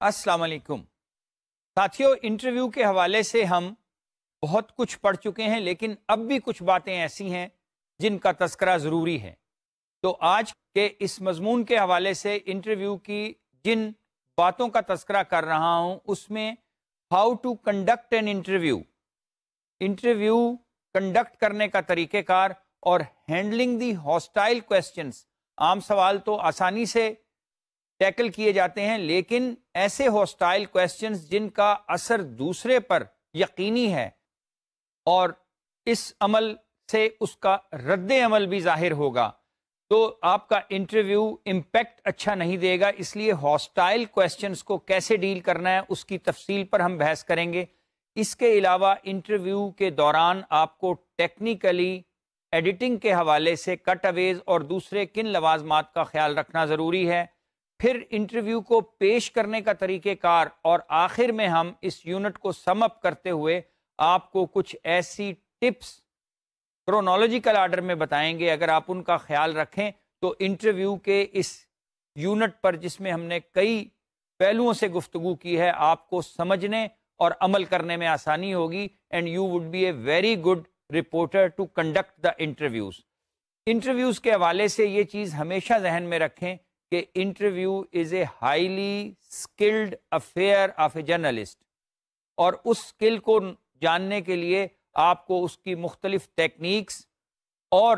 السلام علیکم ساتھیوں، انٹرویو کے حوالے سے ہم بہت کچھ پڑھ چکے ہیں، لیکن اب بھی کچھ باتیں ایسی ہیں جن کا تذکرہ ضروری ہے۔ تو آج کے اس مضمون کے حوالے سے انٹرویو کی جن باتوں کا تذکرہ کر رہا ہوں اس میں how to conduct an interview, interview conduct کرنے کا طریقہ کار اور ہینڈلنگ دی ہاسٹائل کویسچنز۔ عام سوال تو آسانی سے ٹیکل کیے جاتے ہیں، لیکن ایسے ہاسٹائل کویسچنز جن کا اثر دوسرے پر یقینی ہے اور اس عمل سے اس کا رد عمل بھی ظاہر ہوگا، تو آپ کا انٹرویو امپیکٹ اچھا نہیں دے گا۔ اس لیے ہاسٹائل کویسچنز کو کیسے ڈیل کرنا ہے اس کی تفصیل پر ہم بحث کریں گے۔ اس کے علاوہ انٹرویو کے دوران آپ کو ٹیکنیکلی ایڈیٹنگ کے حوالے سے کٹ اویز اور دوسرے کن لوازمات کا خیال رکھنا ضروری ہے۔ پھر انٹرویو کو پیش کرنے کا طریقہ کار، اور آخر میں ہم اس یونٹ کو سم اپ کرتے ہوئے آپ کو کچھ ایسی ٹپس کرونالوجیکل آرڈر میں بتائیں گے۔ اگر آپ ان کا خیال رکھیں تو انٹرویو کے اس یونٹ پر، جس میں ہم نے کئی پہلوؤں سے گفتگو کی ہے، آپ کو سمجھنے اور عمل کرنے میں آسانی ہوگی، and you would be a very good reporter to conduct the interviews. Interviews کے حوالے سے یہ چیز ہمیشہ ذہن میں رکھیں کہ interview is a highly skilled affair of a journalist, اور اس اسکل کو جاننے کے لیے آپ کو اس کی مختلف ٹیکنیکس اور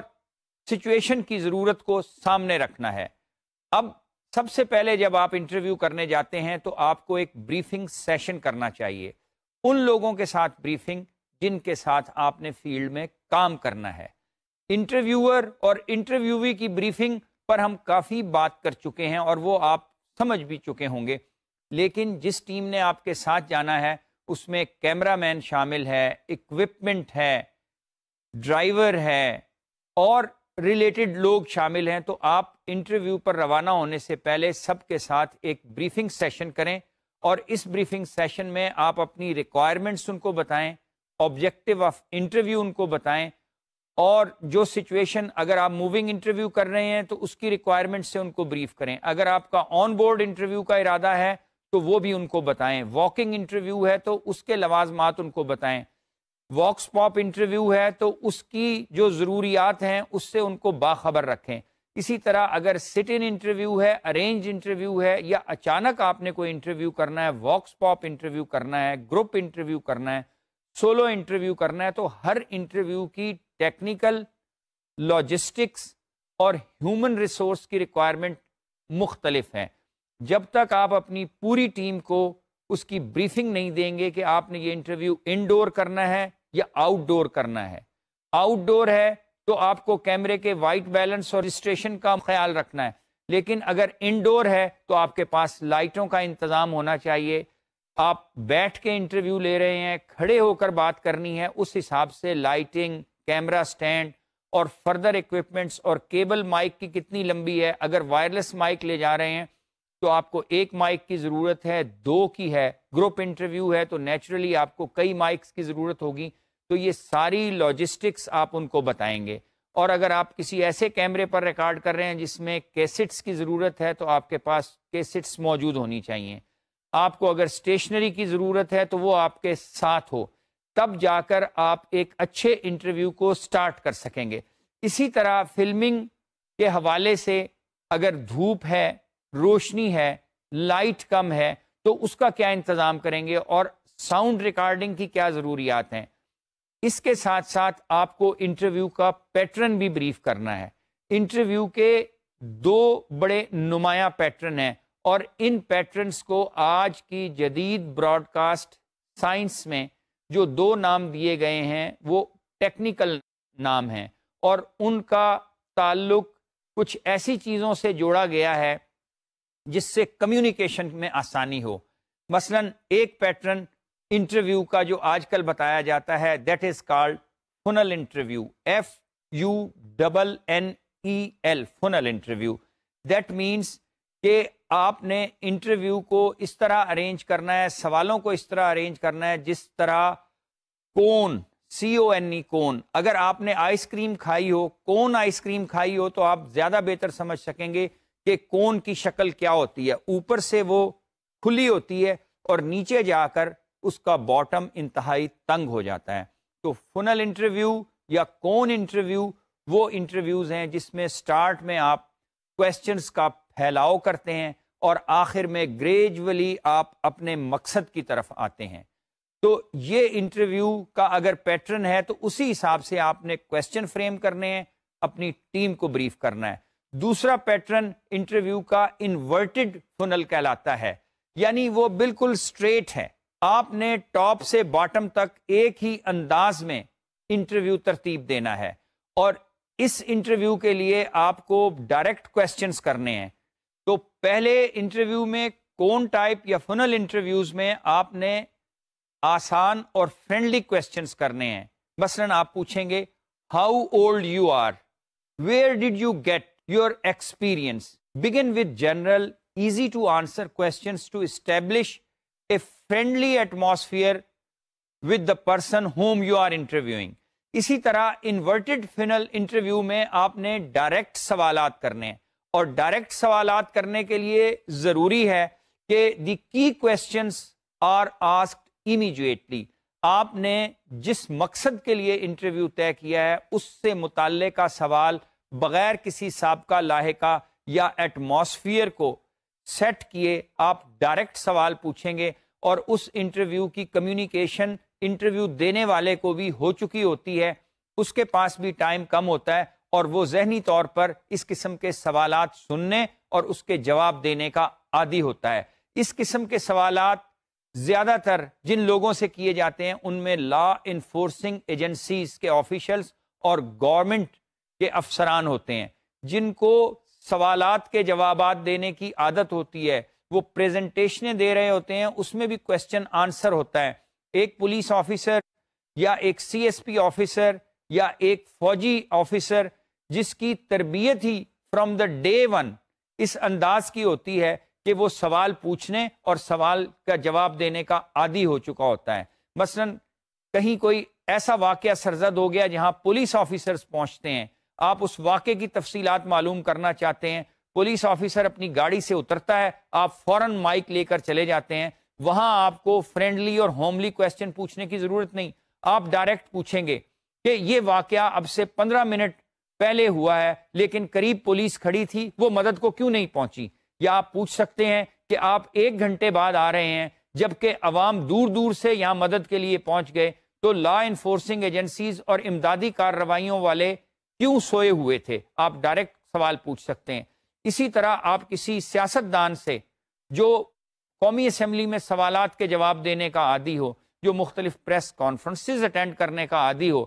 سچویشن کی ضرورت کو سامنے رکھنا ہے۔ اب سب سے پہلے جب آپ انٹرویو کرنے جاتے ہیں تو آپ کو ایک بریفنگ سیشن کرنا چاہیے، ان لوگوں کے ساتھ بریفنگ جن کے ساتھ آپ نے فیلڈ میں کام کرنا ہے۔ انٹرویور اور انٹرویوی کی بریفنگ پر ہم کافی بات کر چکے ہیں اور وہ آپ سمجھ بھی چکے ہوں گے، لیکن جس ٹیم نے آپ کے ساتھ جانا ہے اس میں کیمرہ مین شامل ہے، اکوپمنٹ ہے، ڈرائیور ہے اور ریلیٹڈ لوگ شامل ہیں، تو آپ انٹرویو پر روانہ ہونے سے پہلے سب کے ساتھ ایک بریفنگ سیشن کریں، اور اس بریفنگ سیشن میں آپ اپنی ریکوائرمنٹس ان کو بتائیں، آبجیکٹو آف انٹرویو ان کو بتائیں، اور جو سچویشن اگر آپ موونگ انٹرویو کر رہے ہیں تو اس کی ریکوائرمنٹ سے ان کو بریف کریں۔ اگر آپ کا آن بورڈ انٹرویو کا ارادہ ہے تو وہ بھی ان کو بتائیں۔ واکنگ انٹرویو ہے تو اس کے لوازمات ان کو بتائیں۔ واکس پاپ انٹرویو ہے تو اس کی جو ضروریات ہیں اس سے ان کو باخبر رکھیں۔ اسی طرح اگر سٹ ان انٹرویو ہے، ارینج انٹرویو ہے، یا اچانک آپ نے کوئی انٹرویو کرنا ہے، واکس پاپ انٹرویو کرنا ہے، گروپ انٹرویو کرنا ہے، سولو انٹرویو کرنا ہے، تو ہر انٹرویو کی ٹیکنیکل، لاجسٹکس اور ہیومن ریسورس کی ریکوائرمنٹ مختلف ہیں۔ جب تک آپ اپنی پوری ٹیم کو اس کی بریفنگ نہیں دیں گے کہ آپ نے یہ انٹرویو انڈور کرنا ہے یا آؤٹ ڈور کرنا ہے۔ آؤٹ ڈور ہے تو آپ کو کیمرے کے وائٹ بیلنس اور رجسٹریشن کا خیال رکھنا ہے، لیکن اگر انڈور ہے تو آپ کے پاس لائٹوں کا انتظام ہونا چاہیے۔ آپ بیٹھ کے انٹرویو لے رہے ہیں، کھڑے ہو کر بات کرنی ہے، اس حساب سے لائٹنگ، کیمرہ سٹینڈ اور فردر ایکوپمنٹس اور کیبل مائک کی کتنی لمبی ہے۔ اگر وائرلیس مائک لے جا رہے ہیں تو آپ کو ایک مائک کی ضرورت ہے، 2 کی ہے۔ گروپ انٹرویو ہے تو نیچرلی آپ کو کئی مائکس کی ضرورت ہوگی، تو یہ ساری لاجسٹکس آپ ان کو بتائیں گے۔ اور اگر آپ کسی ایسے کیمرے پر ریکارڈ کر رہے ہیں جس میں کیسٹس کی ضرورت ہے تو آپ کے پاس کیسٹس موجود ہونی چاہیے۔ آپ کو اگر اسٹیشنری کی ضرورت ہے تو وہ آپ کے ساتھ ہو، تب جا کر آپ ایک اچھے انٹرویو کو سٹارٹ کر سکیں گے۔ اسی طرح فلمنگ کے حوالے سے اگر دھوپ ہے، روشنی ہے، لائٹ کم ہے تو اس کا کیا انتظام کریں گے، اور ساؤنڈ ریکارڈنگ کی کیا ضروریات ہیں۔ اس کے ساتھ ساتھ آپ کو انٹرویو کا پیٹرن بھی بریف کرنا ہے۔ انٹرویو کے 2 بڑے نمایاں پیٹرن ہیں، اور ان پیٹرنز کو آج کی جدید براڈ کاسٹ سائنس میں جو 2 نام دیے گئے ہیں وہ ٹیکنیکل نام ہیں، اور ان کا تعلق کچھ ایسی چیزوں سے جوڑا گیا ہے جس سے کمیونیکیشن میں آسانی ہو۔ مثلا ایک پیٹرن انٹرویو کا جو آج کل بتایا جاتا ہے، that is called final interview, FUNNEL، final interview. That means کہ آپ نے انٹرویو کو اس طرح ارینج کرنا ہے، سوالوں کو اس طرح ارینج کرنا ہے جس طرح کون، CONE، کون، اگر آپ نے آئس کریم کھائی ہو، کون آئس کریم کھائی ہو، تو آپ زیادہ بہتر سمجھ سکیں گے کہ کون کی شکل کیا ہوتی ہے۔ اوپر سے وہ کھلی ہوتی ہے اور نیچے جا کر اس کا باٹم انتہائی تنگ ہو جاتا ہے. تو فنل انٹرویو یا کون انٹرویو وہ انٹرویوز ہیں جس میں سٹارٹ میں آپ کویسچنز کا پھیلاؤ کرتے ہیں اور آخر میں گریجولی آپ اپنے مقصد کی طرف آتے ہیں. تو یہ انٹرویو کا اگر پیٹرن ہے تو اسی حساب سے آپ نے کویسچن فریم کرنے ہیں، اپنی ٹیم کو بریف کرنا ہے. دوسرا پیٹرن انٹرویو کا انورٹڈ فنل کہلاتا ہے، یعنی وہ بالکل سٹریٹ ہے. آپ نے ٹاپ سے باٹم تک ایک ہی انداز میں انٹرویو ترتیب دینا ہے، اور اس انٹرویو کے لیے آپ کو ڈائریکٹ کویسچنز کرنے ہیں. تو پہلے انٹرویو میں کون ٹائپ یا فنل انٹرویوز میں آپ نے آسان اور فرینڈلی کویسچنز کرنے ہیں. مثلا آپ پوچھیں گے how old you are, where did you get your experience. Begin with general easy to answer questions to establish a friendly atmosphere with the person whom you are interviewing. اسی طرح inverted final interview میں آپ نے direct سوالات کرنے ہیں، اور direct سوالات کرنے کے لیے ضروری ہے کہ دی کی کویسچنز آر آسکڈ امیڈیٹلی. آپ نے جس مقصد کے لیے انٹرویو طے کیا ہے اس سے متعلق کا سوال بغیر کسی سابقہ لاحقہ یا ایٹماسفیئر کو سیٹ کیے آپ ڈائریکٹ سوال پوچھیں گے، اور اس انٹرویو کی کمیونیکیشن انٹرویو دینے والے کو بھی ہو چکی ہوتی ہے، اس کے پاس بھی ٹائم کم ہوتا ہے اور وہ ذہنی طور پر اس قسم کے سوالات سننے اور اس کے جواب دینے کا عادی ہوتا ہے. اس قسم کے سوالات زیادہ تر جن لوگوں سے کیے جاتے ہیں ان میں لا انفورسنگ ایجنسیز کے آفیشلز اور گورنمنٹ کے افسران ہوتے ہیں، جن کو سوالات کے جوابات دینے کی عادت ہوتی ہے. وہ پریزنٹیشنیں دے رہے ہوتے ہیں، اس میں بھی کویسچن آنسر ہوتا ہے. ایک پولیس آفیسر یا ایک سی ایس پی آفیسر یا ایک فوجی آفیسر جس کی تربیت ہی فرام دا ڈے ون اس انداز کی ہوتی ہے کہ وہ سوال پوچھنے اور سوال کا جواب دینے کا عادی ہو چکا ہوتا ہے. مثلا کہیں کوئی ایسا واقعہ سرزد ہو گیا جہاں پولیس آفیسرز پہنچتے ہیں، آپ اس واقعے کی تفصیلات معلوم کرنا چاہتے ہیں، پولیس آفیسر اپنی گاڑی سے اترتا ہے، آپ فوراً مائک لے کر چلے جاتے ہیں. وہاں آپ کو فرینڈلی اور ہوملی کویسچن پوچھنے کی ضرورت نہیں، آپ ڈائریکٹ پوچھیں گے کہ یہ واقعہ اب سے 15 منٹ پہلے ہوا ہے لیکن قریب پولیس کھڑی تھی، وہ مدد کو کیوں نہیں پہنچی. یا آپ پوچھ سکتے ہیں کہ آپ 1 گھنٹے بعد آ رہے ہیں جبکہ عوام دور دور سے یہاں مدد کے لیے پہنچ گئے، تو لا انفورسنگ ایجنسیز اور امدادی کارروائیوں والے کیوں سوئے ہوئے تھے. آپ ڈائریکٹ سوال پوچھ سکتے ہیں. اسی طرح آپ کسی سیاستدان سے جو قومی اسمبلی میں سوالات کے جواب دینے کا عادی ہو، جو مختلف پریس کانفرنسز اٹینڈ کرنے کا عادی ہو،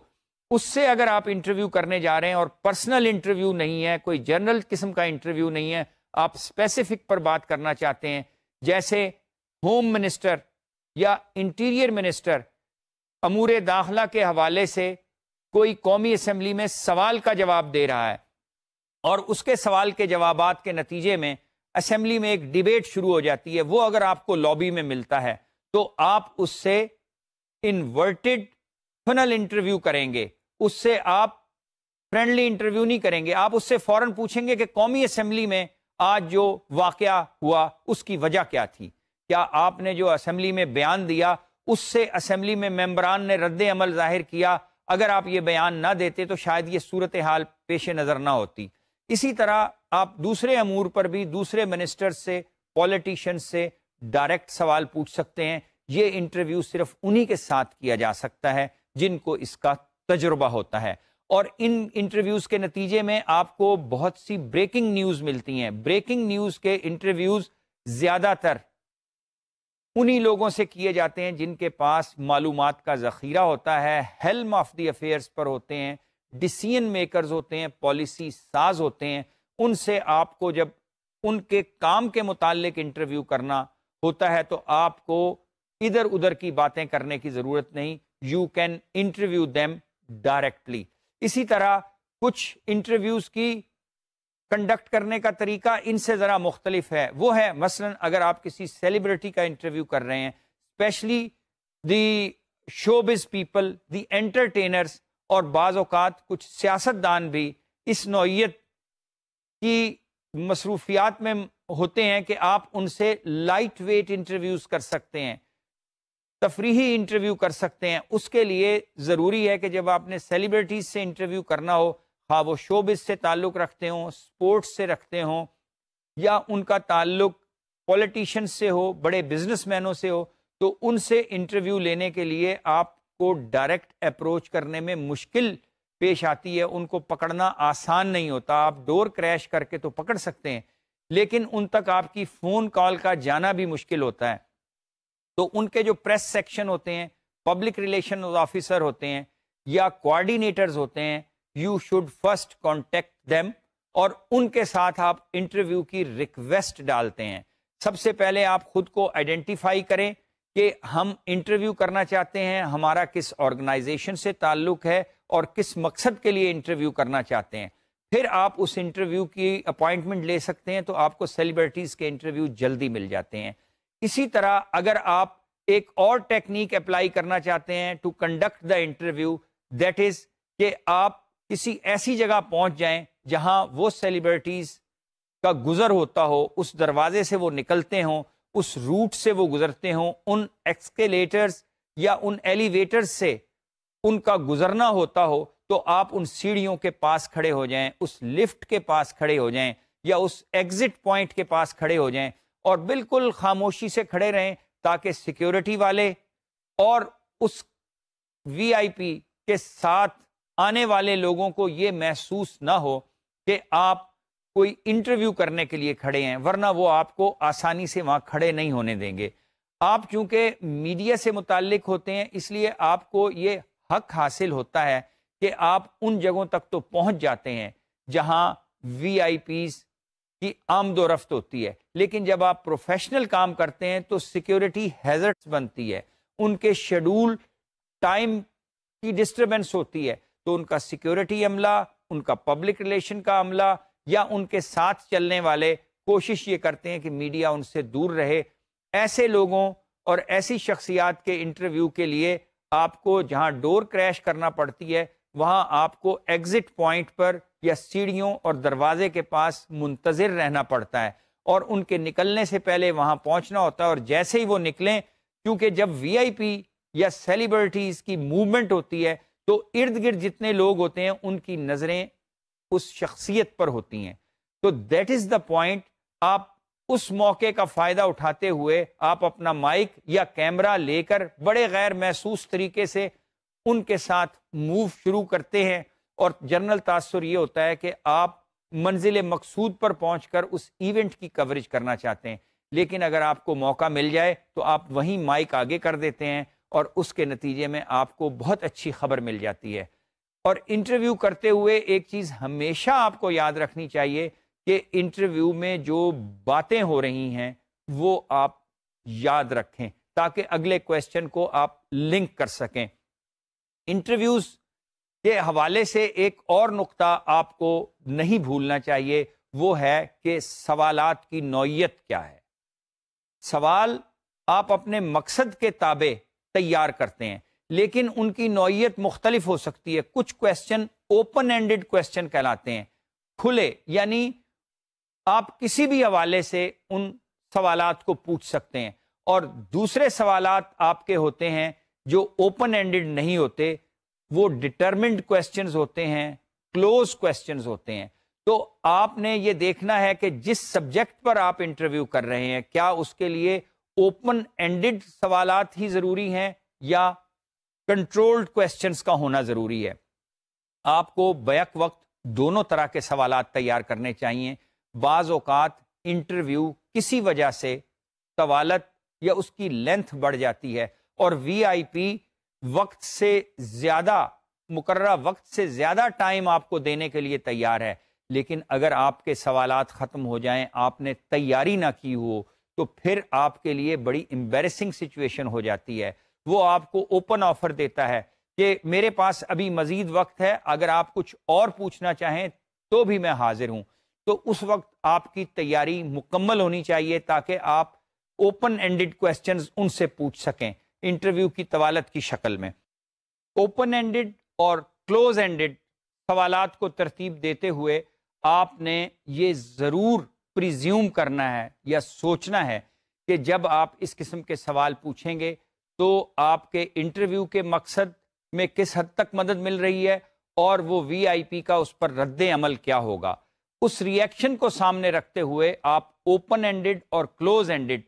اس سے اگر آپ انٹرویو کرنے جا رہے ہیں اور پرسنل انٹرویو نہیں ہے، کوئی جنرل قسم کا انٹرویو نہیں ہے، آپ اسپیسیفک پر بات کرنا چاہتے ہیں، جیسے ہوم منسٹر یا انٹیریئر منسٹر امور داخلہ کے حوالے سے کوئی قومی اسمبلی میں سوال کا جواب دے رہا ہے اور اس کے سوال کے جوابات کے نتیجے میں اسمبلی میں ایک ڈیبیٹ شروع ہو جاتی ہے، وہ اگر آپ کو لابی میں ملتا ہے تو آپ اس سے انورٹڈ فنل انٹرویو کریں گے. اس سے آپ فرینڈلی انٹرویو نہیں کریں گے، آپ اس سے فوراً پوچھیں گے کہ قومی اسمبلی میں آج جو واقعہ ہوا اس کی وجہ کیا تھی، کیا آپ نے جو اسمبلی میں بیان دیا اس سے اسمبلی میں ممبران نے رد عمل ظاہر کیا، اگر آپ یہ بیان نہ دیتے تو شاید یہ صورتحال پیش نظر نہ ہوتی. اسی طرح آپ دوسرے امور پر بھی دوسرے منسٹر سے، پولیٹیشین سے ڈائریکٹ سوال پوچھ سکتے ہیں. یہ انٹرویو صرف انہی کے ساتھ کیا جا سکتا ہے جن کو اس کا تجربہ ہوتا ہے. اور ان انٹرویوز کے نتیجے میں آپ کو بہت سی بریکنگ نیوز ملتی ہیں. بریکنگ نیوز کے انٹرویوز زیادہ تر انہی لوگوں سے کیے جاتے ہیں جن کے پاس معلومات کا ذخیرہ ہوتا ہے، ہیلم آف دی افیئرز پر ہوتے ہیں، ڈیسیژن میکرز ہوتے ہیں، پالیسی ساز ہوتے ہیں. ان سے آپ کو جب ان کے کام کے متعلق انٹرویو کرنا ہوتا ہے تو آپ کو ادھر ادھر کی باتیں کرنے کی ضرورت نہیں. You can interview them directly. اسی طرح کچھ انٹرویوز کی کنڈکٹ کرنے کا طریقہ ان سے ذرا مختلف ہے. وہ ہے مثلا اگر آپ کسی سیلیبریٹی کا انٹرویو کر رہے ہیں، specially the showbiz people, the entertainers, اور بعض اوقات کچھ سیاستدان بھی اس نوعیت کی مصروفیات میں ہوتے ہیں کہ آپ ان سے لائٹ ویٹ انٹرویوز کر سکتے ہیں، تفریحی انٹرویو کر سکتے ہیں. اس کے لیے ضروری ہے کہ جب آپ نے سیلیبریٹیز سے انٹرویو کرنا ہو، خواہ وہ شوبز سے تعلق رکھتے ہوں، سپورٹس سے رکھتے ہوں، یا ان کا تعلق پولیٹیشین سے ہو، بڑے بزنس مینوں سے ہو، تو ان سے انٹرویو لینے کے لیے آپ کو ڈائریکٹ اپروچ کرنے میں مشکل پیش آتی ہے. ان کو پکڑنا آسان نہیں ہوتا. آپ ڈور کریش کر کے تو پکڑ سکتے ہیں، لیکن ان تک آپ کی فون کال کا جانا بھی مشکل ہوتا ہے. تو ان کے جو پریس سیکشن ہوتے ہیں، پبلک ریلیشن آفیسر ہوتے ہیں یا کوآرڈینیٹرز ہوتے ہیں، you should first contact them, اور ان کے ساتھ آپ انٹرویو کی ریکویسٹ ڈالتے ہیں. سب سے پہلے آپ خود کو آئیڈینٹیفائی کریں کہ ہم انٹرویو کرنا چاہتے ہیں، ہمارا کس آرگنائزیشن سے تعلق ہے اور کس مقصد کے لیے انٹرویو کرنا چاہتے ہیں. پھر آپ اس انٹرویو کی اپوائنٹمنٹ لے سکتے ہیں، تو آپ کو سیلیبریٹیز کے انٹرویو جلدی مل جاتے ہیں. اسی طرح اگر آپ ایک اور ٹیکنیک اپلائی کرنا چاہتے ہیں to conduct the interview, that is کہ آپ کسی ایسی جگہ پہنچ جائیں جہاں وہ سیلیبریٹیز کا گزر ہوتا ہو، اس دروازے سے وہ نکلتے ہوں، اس روٹ سے وہ گزرتے ہوں، ان ایکسکیلیٹرز یا ان ایلیویٹرز سے ان کا گزرنا ہوتا ہو، تو آپ ان سیڑھیوں کے پاس کھڑے ہو جائیں، اس لفٹ کے پاس کھڑے ہو جائیں یا اس ایگزٹ پوائنٹ کے پاس کھڑے ہو جائیں، اور بالکل خاموشی سے کھڑے رہیں تاکہ سیکیورٹی والے اور اس وی آئی پی کے ساتھ آنے والے لوگوں کو یہ محسوس نہ ہو کہ آپ کوئی انٹرویو کرنے کے لیے کھڑے ہیں، ورنہ وہ آپ کو آسانی سے وہاں کھڑے نہیں ہونے دیں گے. آپ چونکہ میڈیا سے متعلق ہوتے ہیں، اس لیے آپ کو یہ حق حاصل ہوتا ہے کہ آپ ان جگہوں تک تو پہنچ جاتے ہیں جہاں وی آئی پیز کی آمد و رفت ہوتی ہے. لیکن جب آپ پروفیشنل کام کرتے ہیں تو سیکیورٹی ہیزرڈ بنتی ہے، ان کے شیڈول ٹائم کی ڈسٹربنس ہوتی ہے، تو ان کا سیکیورٹی عملہ، ان کا پبلک ریلیشن کا عملہ یا ان کے ساتھ چلنے والے کوشش یہ کرتے ہیں کہ میڈیا ان سے دور رہے. ایسے لوگوں اور ایسی شخصیات کے انٹرویو کے لیے آپ کو جہاں ڈور کریش کرنا پڑتی ہے، وہاں آپ کو ایگزٹ پوائنٹ پر یا سیڑھیوں اور دروازے کے پاس منتظر رہنا پڑتا ہے، اور ان کے نکلنے سے پہلے وہاں پہنچنا ہوتا ہے. اور جیسے ہی وہ نکلیں، کیونکہ جب وی آئی پی یا سیلیبریٹیز کی موومنٹ ہوتی ہے تو ارد گرد جتنے لوگ ہوتے ہیں ان کی نظریں اس شخصیت پر ہوتی ہیں. تو دیٹ از دا پوائنٹ. آپ اس موقع کا فائدہ اٹھاتے ہوئے آپ اپنا مائک یا کیمرہ لے کر بڑے غیر محسوس طریقے سے ان کے ساتھ موو شروع کرتے ہیں، اور جنرل تاثر یہ ہوتا ہے کہ آپ منزل مقصود پر پہنچ کر اس ایونٹ کی کوریج کرنا چاہتے ہیں. لیکن اگر آپ کو موقع مل جائے تو آپ وہیں مائک آگے کر دیتے ہیں، اور اس کے نتیجے میں آپ کو بہت اچھی خبر مل جاتی ہے. اور انٹرویو کرتے ہوئے ایک چیز ہمیشہ آپ کو یاد رکھنی چاہیے کہ انٹرویو میں جو باتیں ہو رہی ہیں وہ آپ یاد رکھیں تاکہ اگلے کویسچن کو آپ لنک کر سکیں. انٹرویوز کے حوالے سے ایک اور نقطہ آپ کو نہیں بھولنا چاہیے، وہ ہے کہ سوالات کی نوعیت کیا ہے. سوال آپ اپنے مقصد کے تابع تیار کرتے ہیں، لیکن ان کی نوعیت مختلف ہو سکتی ہے. کچھ کویسچن اوپن اینڈڈ کویسچن کہلاتے ہیں، کھلے، یعنی آپ کسی بھی حوالے سے ان سوالات کو پوچھ سکتے ہیں. اور دوسرے سوالات آپ کے ہوتے ہیں جو اوپن اینڈڈ نہیں ہوتے، وہ ڈٹرمنڈ کویسچنز ہوتے ہیں، کلوز کویسچنز ہوتے ہیں. تو آپ نے یہ دیکھنا ہے کہ جس سبجیکٹ پر آپ انٹرویو کر رہے ہیں، کیا اس کے لیے اوپن اینڈڈ سوالات ہی ضروری ہیں یا کنٹرولڈ کویسچنز کا ہونا ضروری ہے. آپ کو بیک وقت دونوں طرح کے سوالات تیار کرنے چاہیے. بعض اوقات انٹرویو کسی وجہ سے طوالت یا اس کی لینتھ بڑھ جاتی ہے اور وی آئی پی وقت سے زیادہ، مقررہ وقت سے زیادہ ٹائم آپ کو دینے کے لیے تیار ہے. لیکن اگر آپ کے سوالات ختم ہو جائیں، آپ نے تیاری نہ کی ہو، تو پھر آپ کے لیے بڑی امبیرسنگ سچویشن ہو جاتی ہے. وہ آپ کو اوپن آفر دیتا ہے کہ میرے پاس ابھی مزید وقت ہے، اگر آپ کچھ اور پوچھنا چاہیں تو بھی میں حاضر ہوں. تو اس وقت آپ کی تیاری مکمل ہونی چاہیے تاکہ آپ اوپن اینڈڈ کویسچنز ان سے پوچھ سکیں انٹرویو کی طوالت کی شکل میں. اوپن اینڈڈ اور کلوز اینڈڈ سوالات کو ترتیب دیتے ہوئے آپ نے یہ ضرور پریزیوم کرنا ہے یا سوچنا ہے کہ جب آپ اس قسم کے سوال پوچھیں گے تو آپ کے انٹرویو کے مقصد میں کس حد تک مدد مل رہی ہے اور وہ وی آئی پی کا اس پر رد عمل کیا ہوگا. اس ریئیکشن کو سامنے رکھتے ہوئے آپ اوپن اینڈڈ اور کلوز اینڈڈ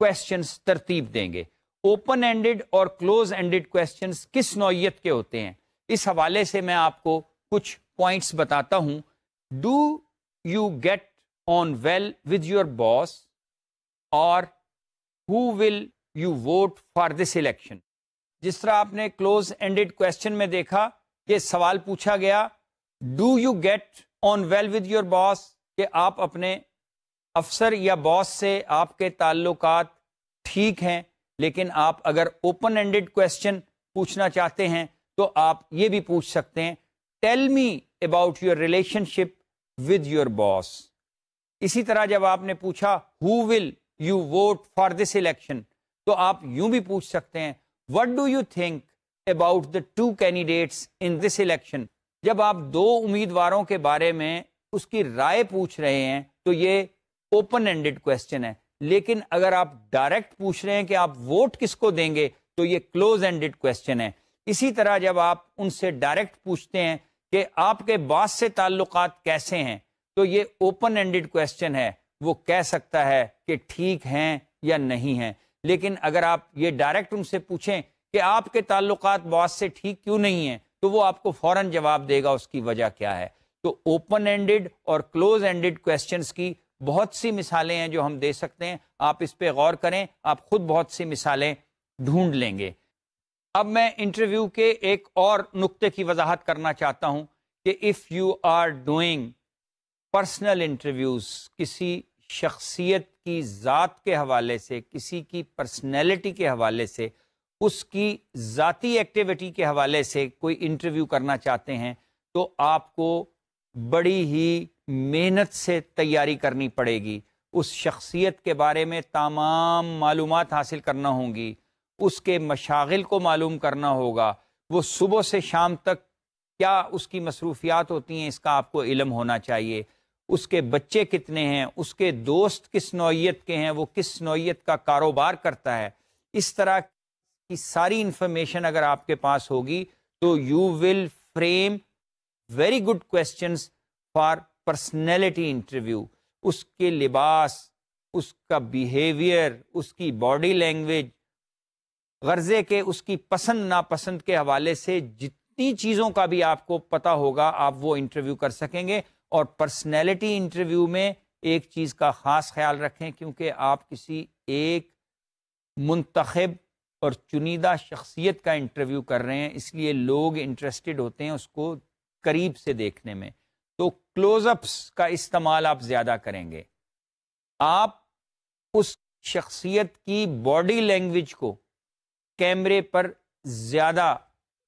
کویسچنز ترتیب دیں گے. اوپن اینڈڈ اور کلوز اینڈڈ کویسچنز کس نوعیت کے ہوتے ہیں؟ اس حوالے سے میں آپ کو کچھ پوائنٹس بتاتا ہوں. Do you get on well with your boss اور who will you vote for this election. جس طرح آپ نے کلوز اینڈڈ کویسچن میں دیکھا کہ سوال پوچھا گیا do you get on well with your boss, کہ آپ اپنے افسر یا باس سے آپ کے تعلقات ٹھیک ہیں. لیکن آپ اگر اوپن اینڈڈ کویسچن پوچھنا چاہتے ہیں تو آپ یہ بھی پوچھ سکتے ہیں tell me about your relationship with your boss. اسی طرح جب آپ نے پوچھا who will you vote for this election تو آپ یوں بھی پوچھ سکتے ہیں what do you think about the two candidates in this election. جب آپ دو امیدواروں کے بارے میں اس کی رائے پوچھ رہے ہیں تو یہ اوپن اینڈڈ کویسچن ہے. لیکن اگر آپ ڈائریکٹ پوچھ رہے ہیں کہ آپ ووٹ کس کو دیں گے تو یہ کلوز اینڈڈ کویسچن ہے. اسی طرح جب آپ ان سے ڈائریکٹ پوچھتے ہیں کہ آپ کے باس سے تعلقات کیسے ہیں تو یہ اوپن اینڈڈ کویسچن ہے. وہ کہہ سکتا ہے کہ ٹھیک ہیں یا نہیں ہیں. لیکن اگر آپ یہ ڈائریکٹ ان سے پوچھیں کہ آپ کے تعلقات باس سے ٹھیک کیوں نہیں ہیں تو وہ آپ کو فوراً جواب دے گا اس کی وجہ کیا ہے. تو اوپن اینڈڈ اور کلوز اینڈڈ کویسچنز کی بہت سی مثالیں ہیں جو ہم دے سکتے ہیں. آپ اس پہ غور کریں، آپ خود بہت سی مثالیں ڈھونڈ لیں گے. اب میں انٹرویو کے ایک اور نقطے کی وضاحت کرنا چاہتا ہوں کہ if you are doing personal interviews, کسی شخصیت کی ذات کے حوالے سے، کسی کی پرسنالٹی کے حوالے سے، اس کی ذاتی ایکٹیویٹی کے حوالے سے کوئی انٹرویو کرنا چاہتے ہیں تو آپ کو بڑی ہی محنت سے تیاری کرنی پڑے گی. اس شخصیت کے بارے میں تمام معلومات حاصل کرنا ہوں گی، اس کے مشاغل کو معلوم کرنا ہوگا، وہ صبح سے شام تک کیا اس کی مصروفیات ہوتی ہیں اس کا آپ کو علم ہونا چاہیے، اس کے بچے کتنے ہیں، اس کے دوست کس نوعیت کے ہیں، وہ کس نوعیت کا کاروبار کرتا ہے. اس طرح کی ساری انفارمیشن اگر آپ کے پاس ہوگی تو you will frame very good questions for personality interview. اس کے لباس، اس کا بیہیویئر، اس کی باڈی لینگویج، غرضے کے اس کی پسند ناپسند کے حوالے سے جتنی چیزوں کا بھی آپ کو پتا ہوگا آپ وہ انٹرویو کر سکیں گے. اور پرسنالٹی انٹرویو میں ایک چیز کا خاص خیال رکھیں، کیونکہ آپ کسی ایک منتخب اور چنیدہ شخصیت کا انٹرویو کر رہے ہیں، اس لیے لوگ انٹرسٹڈ ہوتے ہیں اس کو قریب سے دیکھنے میں. تو کلوز اپس کا استعمال آپ زیادہ کریں گے. آپ اس شخصیت کی باڈی لینگویج کو کیمرے پر زیادہ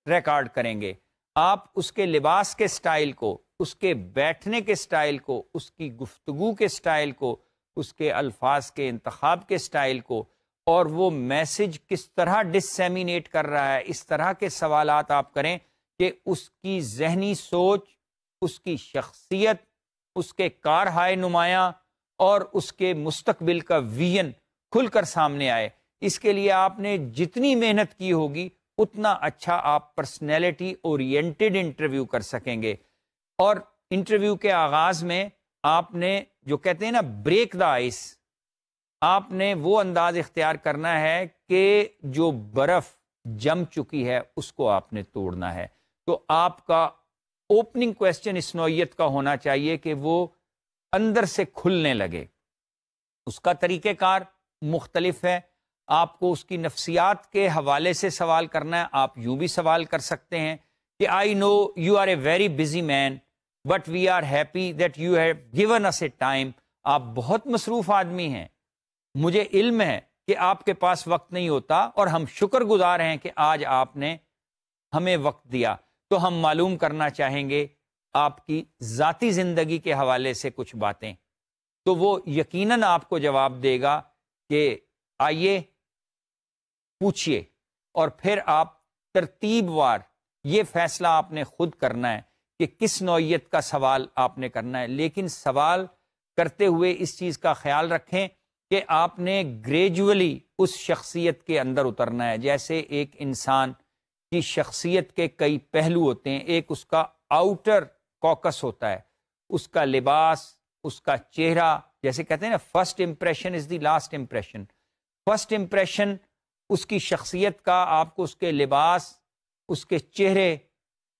ریکارڈ کریں گے. آپ اس کے لباس کے سٹائل کو، اس کے بیٹھنے کے سٹائل کو، اس کی گفتگو کے سٹائل کو، اس کے الفاظ کے انتخاب کے سٹائل کو، اور وہ میسج کس طرح ڈسیمینیٹ کر رہا ہے، اس طرح کے سوالات آپ کریں کہ اس کی ذہنی سوچ، اس کی شخصیت، اس کے کارہائے نمایاں اور اس کے مستقبل کا ویژن کھل کر سامنے آئے. اس کے لیے آپ نے جتنی محنت کی ہوگی اتنا اچھا آپ پرسنالٹی اورینٹڈ انٹرویو کر سکیں گے. اور انٹرویو کے آغاز میں آپ نے جو کہتے ہیں نا بریک دا آئس، آپ نے وہ انداز اختیار کرنا ہے کہ جو برف جم چکی ہے اس کو آپ نے توڑنا ہے. تو آپ کا اوپننگ کویسچن اس نوعیت کا ہونا چاہیے کہ وہ اندر سے کھلنے لگے. اس کا طریقہ کار مختلف ہے. آپ کو اس کی نفسیات کے حوالے سے سوال کرنا ہے. آپ یوں بھی سوال کر سکتے ہیں کہ I know you are a very busy man but we are happy that you have given us a time. آپ بہت مصروف آدمی ہیں، مجھے علم ہے کہ آپ کے پاس وقت نہیں ہوتا، اور ہم شکر گزار ہیں کہ آج آپ نے ہمیں وقت دیا. تو ہم معلوم کرنا چاہیں گے آپ کی ذاتی زندگی کے حوالے سے کچھ باتیں. تو وہ یقیناً آپ کو جواب دے گا کہ آئیے پوچھئے. اور پھر آپ ترتیب وار یہ فیصلہ آپ نے خود کرنا ہے کہ کس نوعیت کا سوال آپ نے کرنا ہے. لیکن سوال کرتے ہوئے اس چیز کا خیال رکھیں کہ آپ نے گریجولی اس شخصیت کے اندر اترنا ہے. جیسے ایک انسان کی شخصیت کے کئی پہلو ہوتے ہیں. ایک اس کا آؤٹر کوکس ہوتا ہے، اس کا لباس، اس کا چہرہ. جیسے کہتے ہیں نا، first impression is the last impression. First impression اس کی شخصیت کا آپ کو اس کے لباس، اس کے چہرے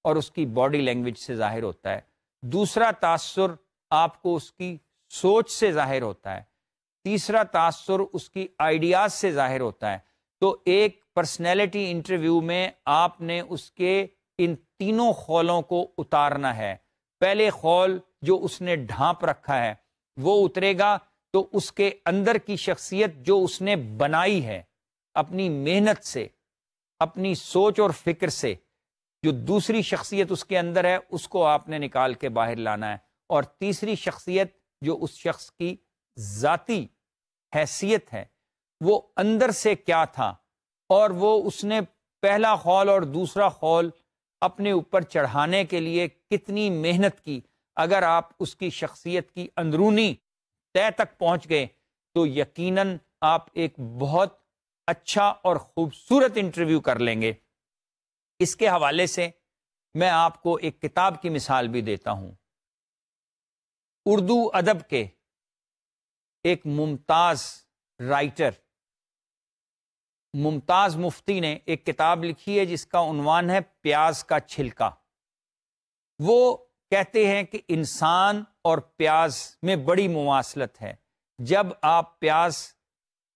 اور اس کی باڈی لینگویج سے ظاہر ہوتا ہے. دوسرا تاثر آپ کو اس کی سوچ سے ظاہر ہوتا ہے. تیسرا تاثر اس کی آئیڈیاز سے ظاہر ہوتا ہے. تو ایک پرسنالٹی انٹرویو میں آپ نے اس کے ان تینوں خولوں کو اتارنا ہے. پہلے خول جو اس نے ڈھانپ رکھا ہے وہ اترے گا تو اس کے اندر کی شخصیت جو اس نے بنائی ہے اپنی محنت سے، اپنی سوچ اور فکر سے، جو دوسری شخصیت اس کے اندر ہے اس کو آپ نے نکال کے باہر لانا ہے. اور تیسری شخصیت جو اس شخص کی ذاتی حیثیت ہے، وہ اندر سے کیا تھا اور وہ اس نے پہلا خول اور دوسرا خول اپنے اوپر چڑھانے کے لیے کتنی محنت کی. اگر آپ اس کی شخصیت کی اندرونی طے تک پہنچ گئے تو یقیناً آپ ایک بہت اچھا اور خوبصورت انٹرویو کر لیں گے. اس کے حوالے سے میں آپ کو ایک کتاب کی مثال بھی دیتا ہوں. اردو ادب کے ایک ممتاز رائٹر ممتاز مفتی نے ایک کتاب لکھی ہے جس کا عنوان ہے پیاز کا چھلکا. وہ کہتے ہیں کہ انسان اور پیاز میں بڑی مماثلت ہے. جب آپ پیاز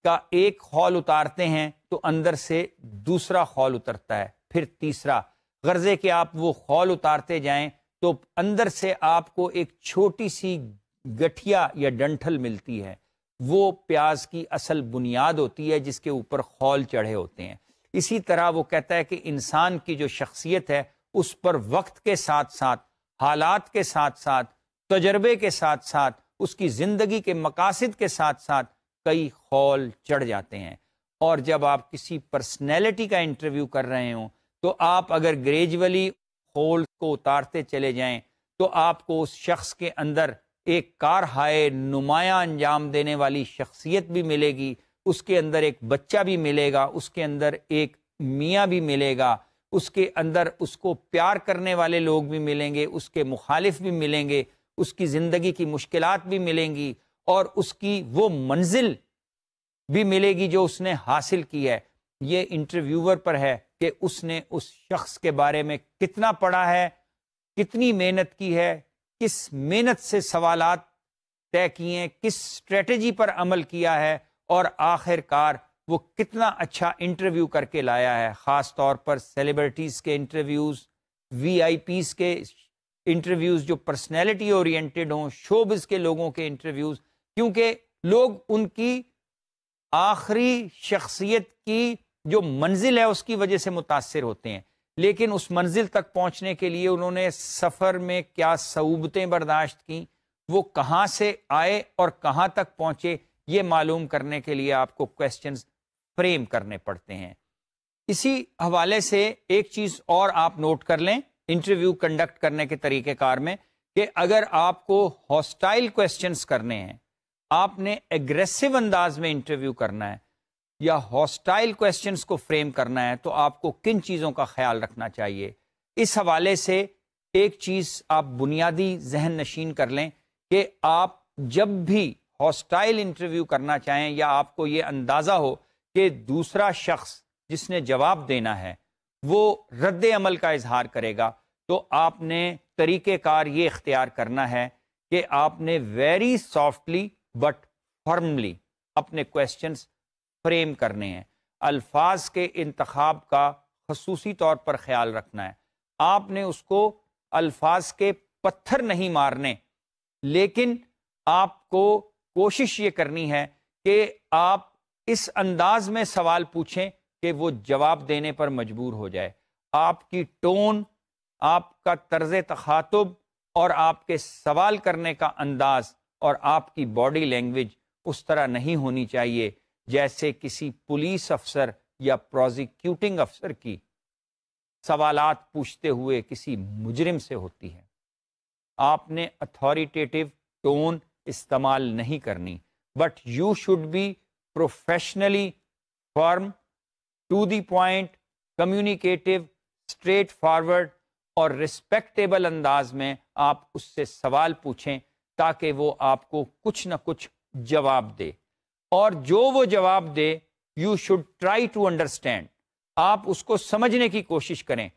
کا ایک خول اتارتے ہیں تو اندر سے دوسرا خول اترتا ہے، پھر تیسرا. غرضے کہ آپ وہ خول اتارتے جائیں تو اندر سے آپ کو ایک چھوٹی سی گٹھیا یا ڈنٹھل ملتی ہے. وہ پیاز کی اصل بنیاد ہوتی ہے جس کے اوپر خول چڑھے ہوتے ہیں. اسی طرح وہ کہتا ہے کہ انسان کی جو شخصیت ہے اس پر وقت کے ساتھ ساتھ، حالات کے ساتھ ساتھ، تجربے کے ساتھ ساتھ، اس کی زندگی کے مقاصد کے ساتھ ساتھ کئی خول چڑھ جاتے ہیں. اور جب آپ کسی پرسنالٹی کا انٹرویو کر رہے ہوں تو آپ اگر گریجولی خول کو اتارتے چلے جائیں تو آپ کو اس شخص کے اندر ایک کارہائے نمایاں انجام دینے والی شخصیت بھی ملے گی. اس کے اندر ایک بچہ بھی ملے گا، اس کے اندر ایک میاں بھی ملے گا، اس کے اندر اس کو پیار کرنے والے لوگ بھی ملیں گے، اس کے مخالف بھی ملیں گے، اس کی زندگی کی مشکلات بھی ملیں گی اور اس کی وہ منزل بھی ملے گی جو اس نے حاصل کی ہے. یہ انٹرویور پر ہے کہ اس نے اس شخص کے بارے میں کتنا پڑھا ہے، کتنی محنت کی ہے، کس محنت سے سوالات طے کیے ہیں، کس اسٹریٹجی پر عمل کیا ہے اور آخر کار وہ کتنا اچھا انٹرویو کر کے لایا ہے. خاص طور پر سیلیبریٹیز کے انٹرویوز، وی آئی پیز کے انٹرویوز جو پرسنالٹی اورینٹڈ ہوں، شوبز کے لوگوں کے انٹرویوز، کیونکہ لوگ ان کی آخری شخصیت کی جو منزل ہے اس کی وجہ سے متاثر ہوتے ہیں. لیکن اس منزل تک پہنچنے کے لیے انہوں نے سفر میں کیا صعوبتیں برداشت کی، وہ کہاں سے آئے اور کہاں تک پہنچے، یہ معلوم کرنے کے لیے آپ کو کویسچنز فریم کرنے پڑتے ہیں. اسی حوالے سے ایک چیز اور آپ نوٹ کر لیں انٹرویو کنڈکٹ کرنے کے طریقہ کار میں، کہ اگر آپ کو ہاسٹائل کویسچنز کرنے ہیں، آپ نے ایگریسو انداز میں انٹرویو کرنا ہے یا ہاسٹائل کویسچنز کو فریم کرنا ہے تو آپ کو کن چیزوں کا خیال رکھنا چاہیے. اس حوالے سے ایک چیز آپ بنیادی ذہن نشین کر لیں کہ آپ جب بھی ہاسٹائل انٹرویو کرنا چاہیں یا آپ کو یہ اندازہ ہو کہ دوسرا شخص جس نے جواب دینا ہے وہ رد عمل کا اظہار کرے گا، تو آپ نے طریقہ کار یہ اختیار کرنا ہے کہ آپ نے ویری سافٹلی بٹ فرملی اپنے کویسچنز فریم کرنے ہیں. الفاظ کے انتخاب کا خصوصی طور پر خیال رکھنا ہے. آپ نے اس کو الفاظ کے پتھر نہیں مارنے، لیکن آپ کو کوشش یہ کرنی ہے کہ آپ اس انداز میں سوال پوچھیں کہ وہ جواب دینے پر مجبور ہو جائے. آپ کی ٹون، آپ کا طرز تخاطب اور آپ کے سوال کرنے کا انداز اور آپ کی باڈی لینگویج اس طرح نہیں ہونی چاہیے جیسے کسی پولیس افسر یا پروزیکیوٹنگ افسر کی سوالات پوچھتے ہوئے کسی مجرم سے ہوتی ہے. آپ نے اتھارٹیٹیو ٹون استعمال نہیں کرنی. But you should be professionally firm, to the point, communicative, straightforward اور رسپیکٹیبل انداز میں آپ اس سے سوال پوچھیں تاکہ وہ آپ کو کچھ نہ کچھ جواب دے. اور جو وہ جواب دے you should try to understand, آپ اس کو سمجھنے کی کوشش کریں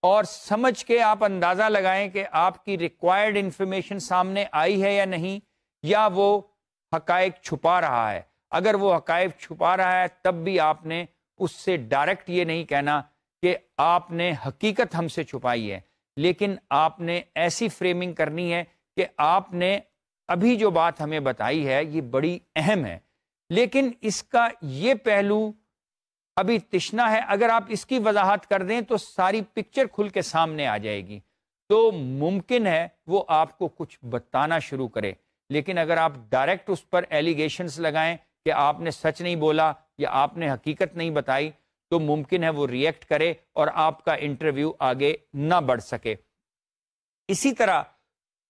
اور سمجھ کے آپ اندازہ لگائیں کہ آپ کی ریکوائرڈ انفارمیشن سامنے آئی ہے یا نہیں, یا وہ حقائق چھپا رہا ہے. اگر وہ حقائق چھپا رہا ہے تب بھی آپ نے اس سے ڈائریکٹ یہ نہیں کہنا کہ آپ نے حقیقت ہم سے چھپائی ہے, لیکن آپ نے ایسی فریمنگ کرنی ہے کہ آپ نے ابھی جو بات ہمیں بتائی ہے یہ بڑی اہم ہے, لیکن اس کا یہ پہلو ابھی تشنا ہے. اگر آپ اس کی وضاحت کر دیں تو ساری پکچر کھل کے سامنے آ جائے گی, تو ممکن ہے وہ آپ کو کچھ بتانا شروع کرے. لیکن اگر آپ ڈائریکٹ اس پر ایلیگیشنز لگائیں کہ آپ نے سچ نہیں بولا یا آپ نے حقیقت نہیں بتائی, تو ممکن ہے وہ ریئیکٹ کرے اور آپ کا انٹرویو آگے نہ بڑھ سکے. اسی طرح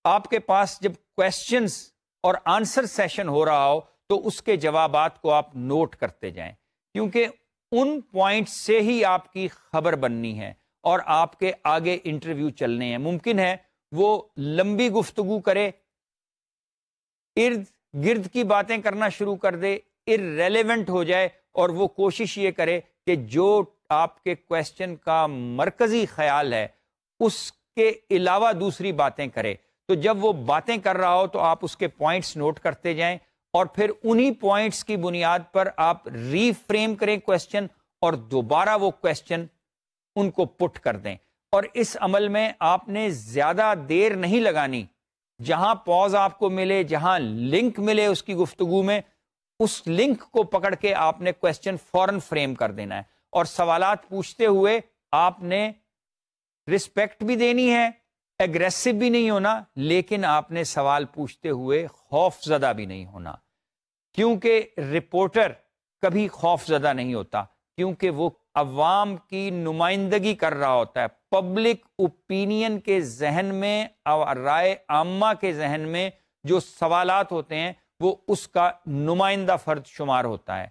آپ کے پاس جب کویسچنز اور آنسر سیشن ہو رہا ہو تو اس کے جوابات کو آپ نوٹ کرتے جائیں, کیونکہ ان پوائنٹس سے ہی آپ کی خبر بننی ہے اور آپ کے آگے انٹرویو چلنے ہیں. ممکن ہے وہ لمبی گفتگو کرے, ارد گرد کی باتیں کرنا شروع کر دے, ارریلیونٹ ہو جائے, اور وہ کوشش یہ کرے کہ جو آپ کے کویسچن کا مرکزی خیال ہے اس کے علاوہ دوسری باتیں کرے. تو جب وہ باتیں کر رہا ہو تو آپ اس کے پوائنٹس نوٹ کرتے جائیں اور پھر انہی پوائنٹس کی بنیاد پر آپ ری فریم کریں کویسچن اور دوبارہ وہ کویسچن ان کو پٹ کر دیں. اور اس عمل میں آپ نے زیادہ دیر نہیں لگانی. جہاں پوز آپ کو ملے, جہاں لنک ملے اس کی گفتگو میں, اس لنک کو پکڑ کے آپ نے کویسچن فوراً فریم کر دینا ہے. اور سوالات پوچھتے ہوئے آپ نے رسپیکٹ بھی دینی ہے, ایگریسو بھی نہیں ہونا, لیکن آپ نے سوال پوچھتے ہوئے خوف زدہ بھی نہیں ہونا, کیونکہ رپورٹر کبھی خوف زدہ نہیں ہوتا, کیونکہ وہ عوام کی نمائندگی کر رہا ہوتا ہے. پبلک اوپینین کے ذہن میں, رائے عامہ کے ذہن میں جو سوالات ہوتے ہیں وہ اس کا نمائندہ فرد شمار ہوتا ہے.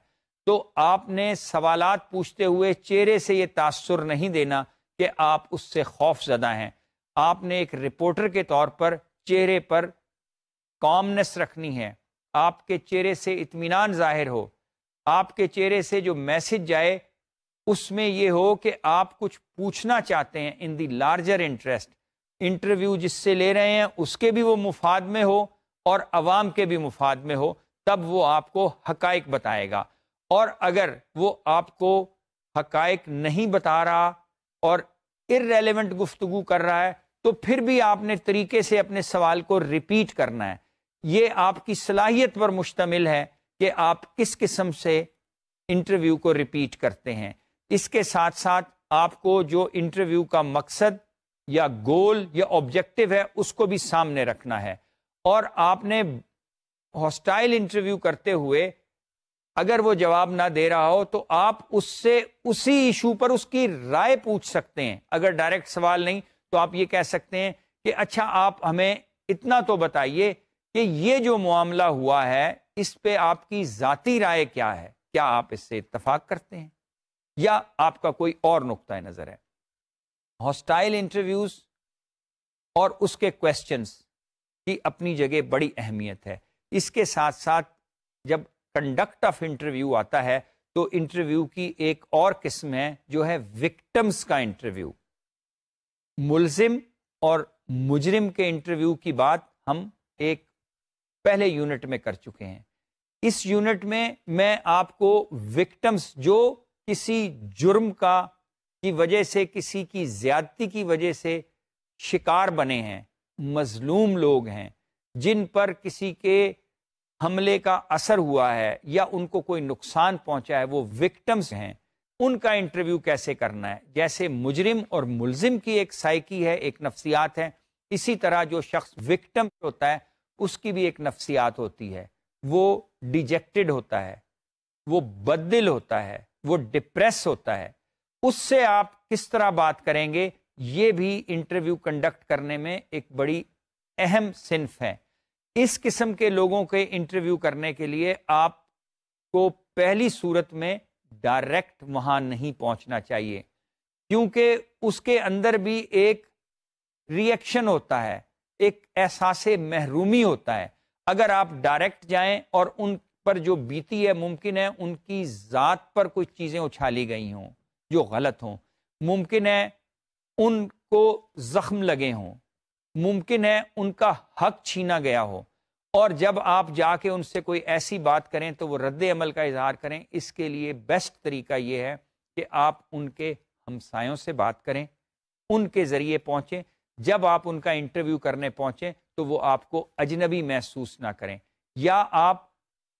تو آپ نے سوالات پوچھتے ہوئے چہرے سے یہ تاثر نہیں دینا کہ آپ اس سے خوف زدہ ہیں. آپ نے ایک رپورٹر کے طور پر چہرے پر کامنس رکھنی ہے, آپ کے چہرے سے اطمینان ظاہر ہو, آپ کے چہرے سے جو میسج جائے اس میں یہ ہو کہ آپ کچھ پوچھنا چاہتے ہیں ان دی لارجر انٹرسٹ. انٹرویو جس سے لے رہے ہیں اس کے بھی وہ مفاد میں ہو اور عوام کے بھی مفاد میں ہو, تب وہ آپ کو حقائق بتائے گا. اور اگر وہ آپ کو حقائق نہیں بتا رہا اور ارریلیونٹ گفتگو کر رہا ہے تو پھر بھی آپ نے طریقے سے اپنے سوال کو ریپیٹ کرنا ہے. یہ آپ کی صلاحیت پر مشتمل ہے کہ آپ کس قسم سے انٹرویو کو ریپیٹ کرتے ہیں. اس کے ساتھ ساتھ آپ کو جو انٹرویو کا مقصد یا گول یا آبجیکٹو ہے اس کو بھی سامنے رکھنا ہے. اور آپ نے ہاسٹائل انٹرویو کرتے ہوئے اگر وہ جواب نہ دے رہا ہو تو آپ اس سے اسی ایشو پر اس کی رائے پوچھ سکتے ہیں. اگر ڈائریکٹ سوال نہیں تو آپ یہ کہہ سکتے ہیں کہ اچھا آپ ہمیں اتنا تو بتائیے کہ یہ جو معاملہ ہوا ہے اس پہ آپ کی ذاتی رائے کیا ہے, کیا آپ اس سے اتفاق کرتے ہیں یا آپ کا کوئی اور نقطہ نظر ہے. ہاسٹائل انٹرویوز اور اس کے کویسچنز کی اپنی جگہ بڑی اہمیت ہے. اس کے ساتھ ساتھ جب کنڈکٹ آف انٹرویو آتا ہے تو انٹرویو کی ایک اور قسم ہے جو ہے وکٹمز کا انٹرویو. ملزم اور مجرم کے انٹرویو کی بات ہم ایک پہلے یونٹ میں کر چکے ہیں. اس یونٹ میں میں آپ کو وکٹمز جو کسی جرم کی وجہ سے, کسی کی زیادتی کی وجہ سے شکار بنے ہیں, مظلوم لوگ ہیں, جن پر کسی کے حملے کا اثر ہوا ہے یا ان کو کوئی نقصان پہنچا ہے, وہ وکٹمز ہیں, ان کا انٹرویو کیسے کرنا ہے. جیسے مجرم اور ملزم کی ایک سائیکی ہے, ایک نفسیات ہے, اسی طرح جو شخص وکٹم ہوتا ہے اس کی بھی ایک نفسیات ہوتی ہے. وہ ڈیجیکٹڈ ہوتا ہے, وہ بددل ہوتا ہے, وہ ڈپریس ہوتا ہے. اس سے آپ کس طرح بات کریں گے یہ بھی انٹرویو کنڈکٹ کرنے میں ایک بڑی اہم صنف ہے. اس قسم کے لوگوں کے انٹرویو کرنے کے لیے آپ کو پہلی صورت میں ڈائریکٹ وہاں نہیں پہنچنا چاہیے، کیونکہ اس کے اندر بھی ایک ری ایکشن ہوتا ہے، ایک احساس محرومی ہوتا ہے۔ اگر آپ ڈائریکٹ جائیں اور ان پر جو بیتی ہے، ممکن ہے ان کی ذات پر کچھ چیزیں اچھالی گئی ہوں جو غلط ہوں، ممکن ہے ان کو زخم لگے ہوں، ممکن ہے ان کا حق چھینا گیا ہو، اور جب آپ جا کے ان سے کوئی ایسی بات کریں تو وہ رد عمل کا اظہار کریں۔ اس کے لیے بیسٹ طریقہ یہ ہے کہ آپ ان کے ہمسایوں سے بات کریں، ان کے ذریعے پہنچیں۔ جب آپ ان کا انٹرویو کرنے پہنچیں تو وہ آپ کو اجنبی محسوس نہ کریں، یا آپ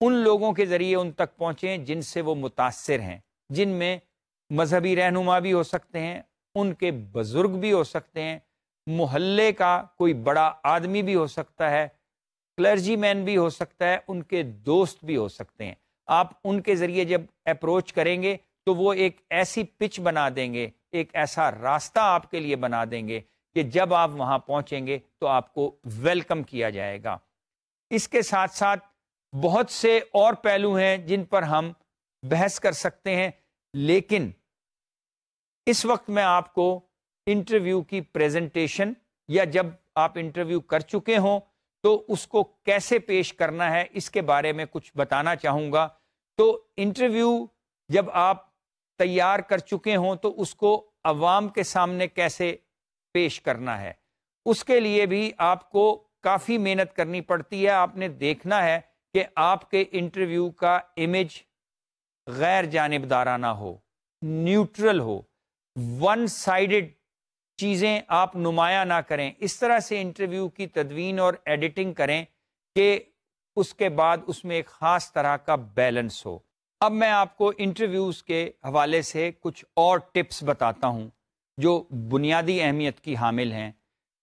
ان لوگوں کے ذریعے ان تک پہنچیں جن سے وہ متاثر ہیں، جن میں مذہبی رہنما بھی ہو سکتے ہیں، ان کے بزرگ بھی ہو سکتے ہیں، محلے کا کوئی بڑا آدمی بھی ہو سکتا ہے، کلرجی مین بھی ہو سکتا ہے، ان کے دوست بھی ہو سکتے ہیں۔ آپ ان کے ذریعے جب اپروچ کریں گے تو وہ ایک ایسی پچ بنا دیں گے، ایک ایسا راستہ آپ کے لیے بنا دیں گے کہ جب آپ وہاں پہنچیں گے تو آپ کو ویلکم کیا جائے گا۔ اس کے ساتھ ساتھ بہت سے اور پہلو ہیں جن پر ہم بحث کر سکتے ہیں، لیکن اس وقت میں آپ کو انٹرویو کی پریزنٹیشن، یا جب آپ انٹرویو کر چکے ہوں تو اس کو کیسے پیش کرنا ہے، اس کے بارے میں کچھ بتانا چاہوں گا۔ تو انٹرویو جب آپ تیار کر چکے ہوں تو اس کو عوام کے سامنے کیسے پیش کرنا ہے، اس کے لیے بھی آپ کو کافی محنت کرنی پڑتی ہے۔ آپ نے دیکھنا ہے کہ آپ کے انٹرویو کا امیج غیر جانبدارانہ ہو، نیوٹرل ہو، ون سائیڈڈ چیزیں آپ نمایاں نہ کریں۔ اس طرح سے انٹرویو کی تدوین اور ایڈیٹنگ کریں کہ اس کے بعد اس میں ایک خاص طرح کا بیلنس ہو۔ اب میں آپ کو انٹرویوز کے حوالے سے کچھ اور ٹپس بتاتا ہوں جو بنیادی اہمیت کی حامل ہیں۔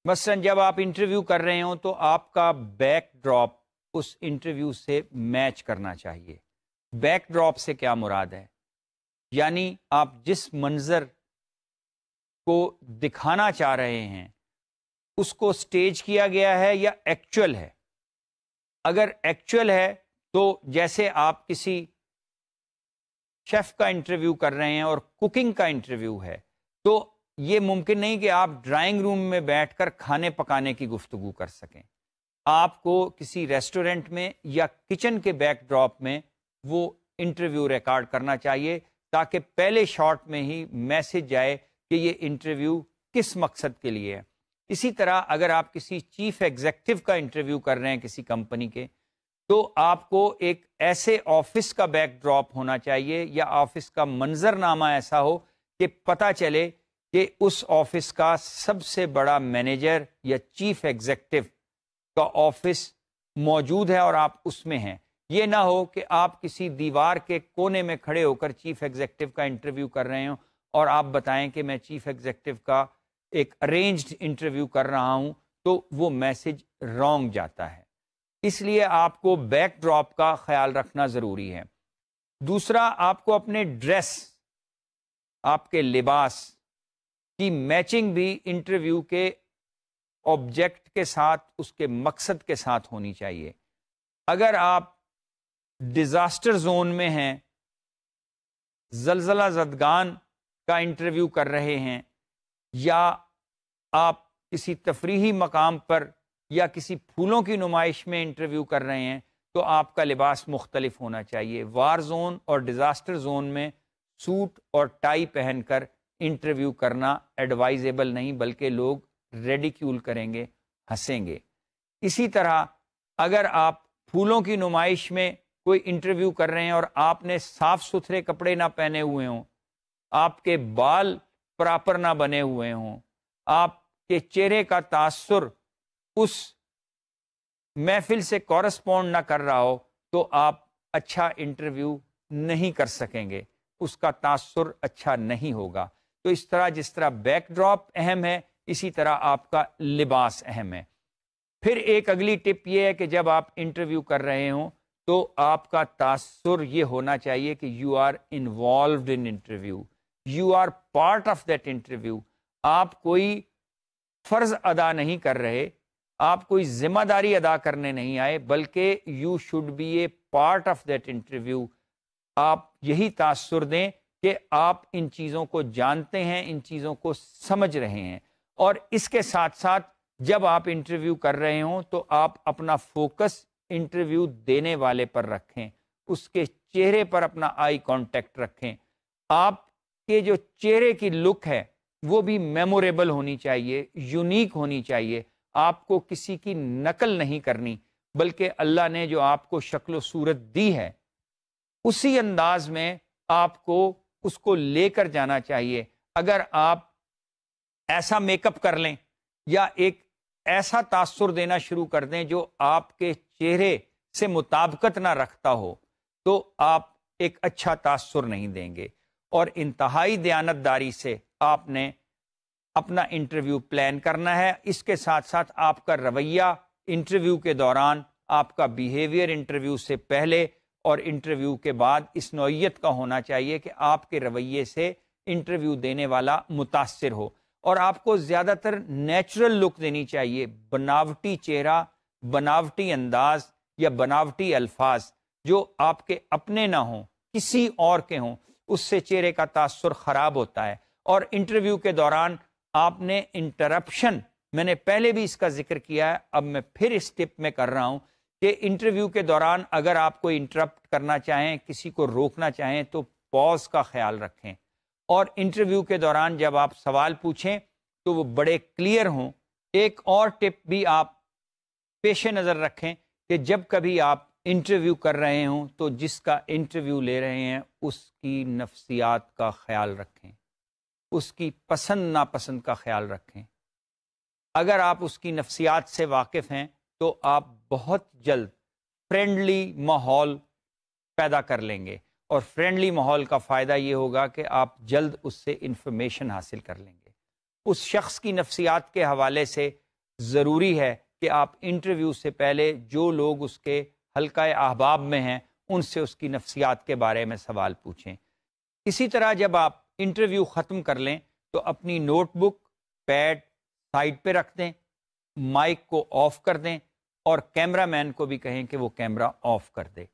مثلا جب آپ انٹرویو کر رہے ہوں تو آپ کا بیک ڈراپ اس انٹرویو سے میچ کرنا چاہیے۔ بیک ڈراپ سے کیا مراد ہے؟ یعنی آپ جس منظر کو دکھانا چاہ رہے ہیں اس کو سٹیج کیا گیا ہے یا ایکچوئل ہے۔ اگر ایکچوئل ہے تو جیسے آپ کسی شیف کا انٹرویو کر رہے ہیں اور کوکنگ کا انٹرویو ہے، تو یہ ممکن نہیں کہ آپ ڈرائنگ روم میں بیٹھ کر کھانے پکانے کی گفتگو کر سکیں۔ آپ کو کسی ریسٹورنٹ میں یا کچن کے بیک ڈراپ میں وہ انٹرویو ریکارڈ کرنا چاہیے تاکہ پہلے شاٹ میں ہی میسج جائے کہ یہ انٹرویو کس مقصد کے لیے ہے۔ اسی طرح اگر آپ کسی چیف ایگزیکٹو کا انٹرویو کر رہے ہیں کسی کمپنی کے، تو آپ کو ایک ایسے آفس کا بیک ڈراپ ہونا چاہیے یا آفس کا منظر نامہ ایسا ہو کہ پتہ چلے کہ اس آفس کا سب سے بڑا مینیجر یا چیف ایگزیکٹو کا آفس موجود ہے اور آپ اس میں ہیں۔ یہ نہ ہو کہ آپ کسی دیوار کے کونے میں کھڑے ہو کر چیف ایگزیکٹو کا انٹرویو کر رہے ہوں اور آپ بتائیں کہ میں چیف ایگزیکٹو کا ایک ارینجڈ انٹرویو کر رہا ہوں، تو وہ میسج رانگ جاتا ہے۔ اس لیے آپ کو بیک ڈراپ کا خیال رکھنا ضروری ہے۔ دوسرا، آپ کو اپنے ڈریس، آپ کے لباس کی میچنگ بھی انٹرویو کے آبجیکٹ کے ساتھ، اس کے مقصد کے ساتھ ہونی چاہیے۔ اگر آپ ڈیزاسٹر زون میں ہیں، زلزلہ زدگان کا انٹرویو کر رہے ہیں، یا آپ کسی تفریحی مقام پر یا کسی پھولوں کی نمائش میں انٹرویو کر رہے ہیں، تو آپ کا لباس مختلف ہونا چاہیے۔ وار زون اور ڈیزاسٹر زون میں سوٹ اور ٹائی پہن کر انٹرویو کرنا ایڈوائزیبل نہیں، بلکہ لوگ ریڈیکیول کریں گے، ہنسیں گے۔ اسی طرح اگر آپ پھولوں کی نمائش میں کوئی انٹرویو کر رہے ہیں اور آپ نے صاف ستھرے کپڑے نہ پہنے ہوئے ہوں، آپ کے بال پراپر نہ بنے ہوئے ہوں، آپ کے چہرے کا تاثر اس محفل سے کورسپونڈ نہ کر رہا ہو، تو آپ اچھا انٹرویو نہیں کر سکیں گے، اس کا تاثر اچھا نہیں ہوگا۔ تو اس طرح جس طرح بیک ڈراپ اہم ہے، اسی طرح آپ کا لباس اہم ہے۔ پھر ایک اگلی ٹپ یہ ہے کہ جب آپ انٹرویو کر رہے ہوں تو آپ کا تاثر یہ ہونا چاہیے کہ you are involved in interview, you are part of that interview. آپ کوئی فرض ادا نہیں کر رہے، آپ کوئی ذمہ داری ادا کرنے نہیں آئے، بلکہ you should be a part of that interview. آپ یہی تاثر دیں کہ آپ ان چیزوں کو جانتے ہیں، ان چیزوں کو سمجھ رہے ہیں. اور اس کے ساتھ ساتھ جب آپ انٹرویو کر رہے ہوں تو آپ اپنا فوکس انٹرویو دینے والے پر رکھیں، اس کے چہرے پر اپنا آئی کانٹیکٹ رکھیں. آپ کے جو چہرے کی لک ہے وہ بھی میموریبل ہونی چاہیے، یونیک ہونی چاہیے. آپ کو کسی کی نقل نہیں کرنی، بلکہ اللہ نے جو آپ کو شکل و صورت دی ہے اسی انداز میں آپ کو اس کو لے کر جانا چاہیے. اگر آپ ایسا میک اپ کر لیں یا ایک ایسا تاثر دینا شروع کر دیں جو آپ کے چہرے سے مطابقت نہ رکھتا ہو تو آپ ایک اچھا تاثر نہیں دیں گے. اور انتہائی دیانتداری سے آپ نے اپنا انٹرویو پلان کرنا ہے. اس کے ساتھ ساتھ آپ کا رویہ انٹرویو کے دوران، آپ کا بیہیویئر انٹرویو سے پہلے اور انٹرویو کے بعد اس نوعیت کا ہونا چاہیے کہ آپ کے رویے سے انٹرویو دینے والا متاثر ہو. اور آپ کو زیادہ تر نیچرل لک دینی چاہیے. بناوٹی چہرہ، بناوٹی انداز یا بناوٹی الفاظ جو آپ کے اپنے نہ ہوں، کسی اور کے ہوں، اس سے چہرے کا تاثر خراب ہوتا ہے. اور انٹرویو کے دوران آپ نے انٹرپشن، میں نے پہلے بھی اس کا ذکر کیا ہے، اب میں پھر اس ٹپ میں کر رہا ہوں کہ انٹرویو کے دوران اگر آپ کو انٹرپٹ کرنا چاہیں، کسی کو روکنا چاہیں تو پاز کا خیال رکھیں. اور انٹرویو کے دوران جب آپ سوال پوچھیں تو وہ بڑے کلیئر ہوں. ایک اور ٹپ بھی آپ پیش نظر رکھیں کہ جب کبھی آپ انٹرویو کر رہے ہوں تو جس کا انٹرویو لے رہے ہیں اس کی نفسیات کا خیال رکھیں، اس کی پسند ناپسند کا خیال رکھیں. اگر آپ اس کی نفسیات سے واقف ہیں تو آپ بہت جلد فرینڈلی ماحول پیدا کر لیں گے. اور فرینڈلی ماحول کا فائدہ یہ ہوگا کہ آپ جلد اس سے انفارمیشن حاصل کر لیں گے. اس شخص کی نفسیات کے حوالے سے ضروری ہے کہ آپ انٹرویو سے پہلے جو لوگ اس کے حلقہ احباب میں ہیں ان سے اس کی نفسیات کے بارے میں سوال پوچھیں. اسی طرح جب آپ انٹرویو ختم کر لیں تو اپنی نوٹ بک، پیڈ سائڈ پہ رکھ دیں، مائک کو آف کر دیں اور کیمرہ مین کو بھی کہیں کہ وہ کیمرہ آف کر دے.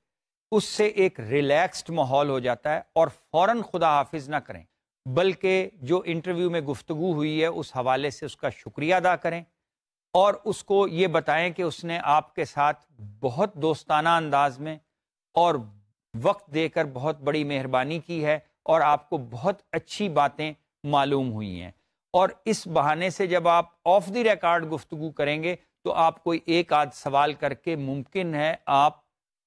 اس سے ایک ریلیکسڈ ماحول ہو جاتا ہے. اور فوراً خدا حافظ نہ کریں، بلکہ جو انٹرویو میں گفتگو ہوئی ہے اس حوالے سے اس کا شکریہ ادا کریں اور اس کو یہ بتائیں کہ اس نے آپ کے ساتھ بہت دوستانہ انداز میں اور وقت دے کر بہت بڑی مہربانی کی ہے اور آپ کو بہت اچھی باتیں معلوم ہوئی ہیں. اور اس بہانے سے جب آپ آف دی ریکارڈ گفتگو کریں گے تو آپ کوئی ایک آدھ سوال کر کے ممکن ہے آپ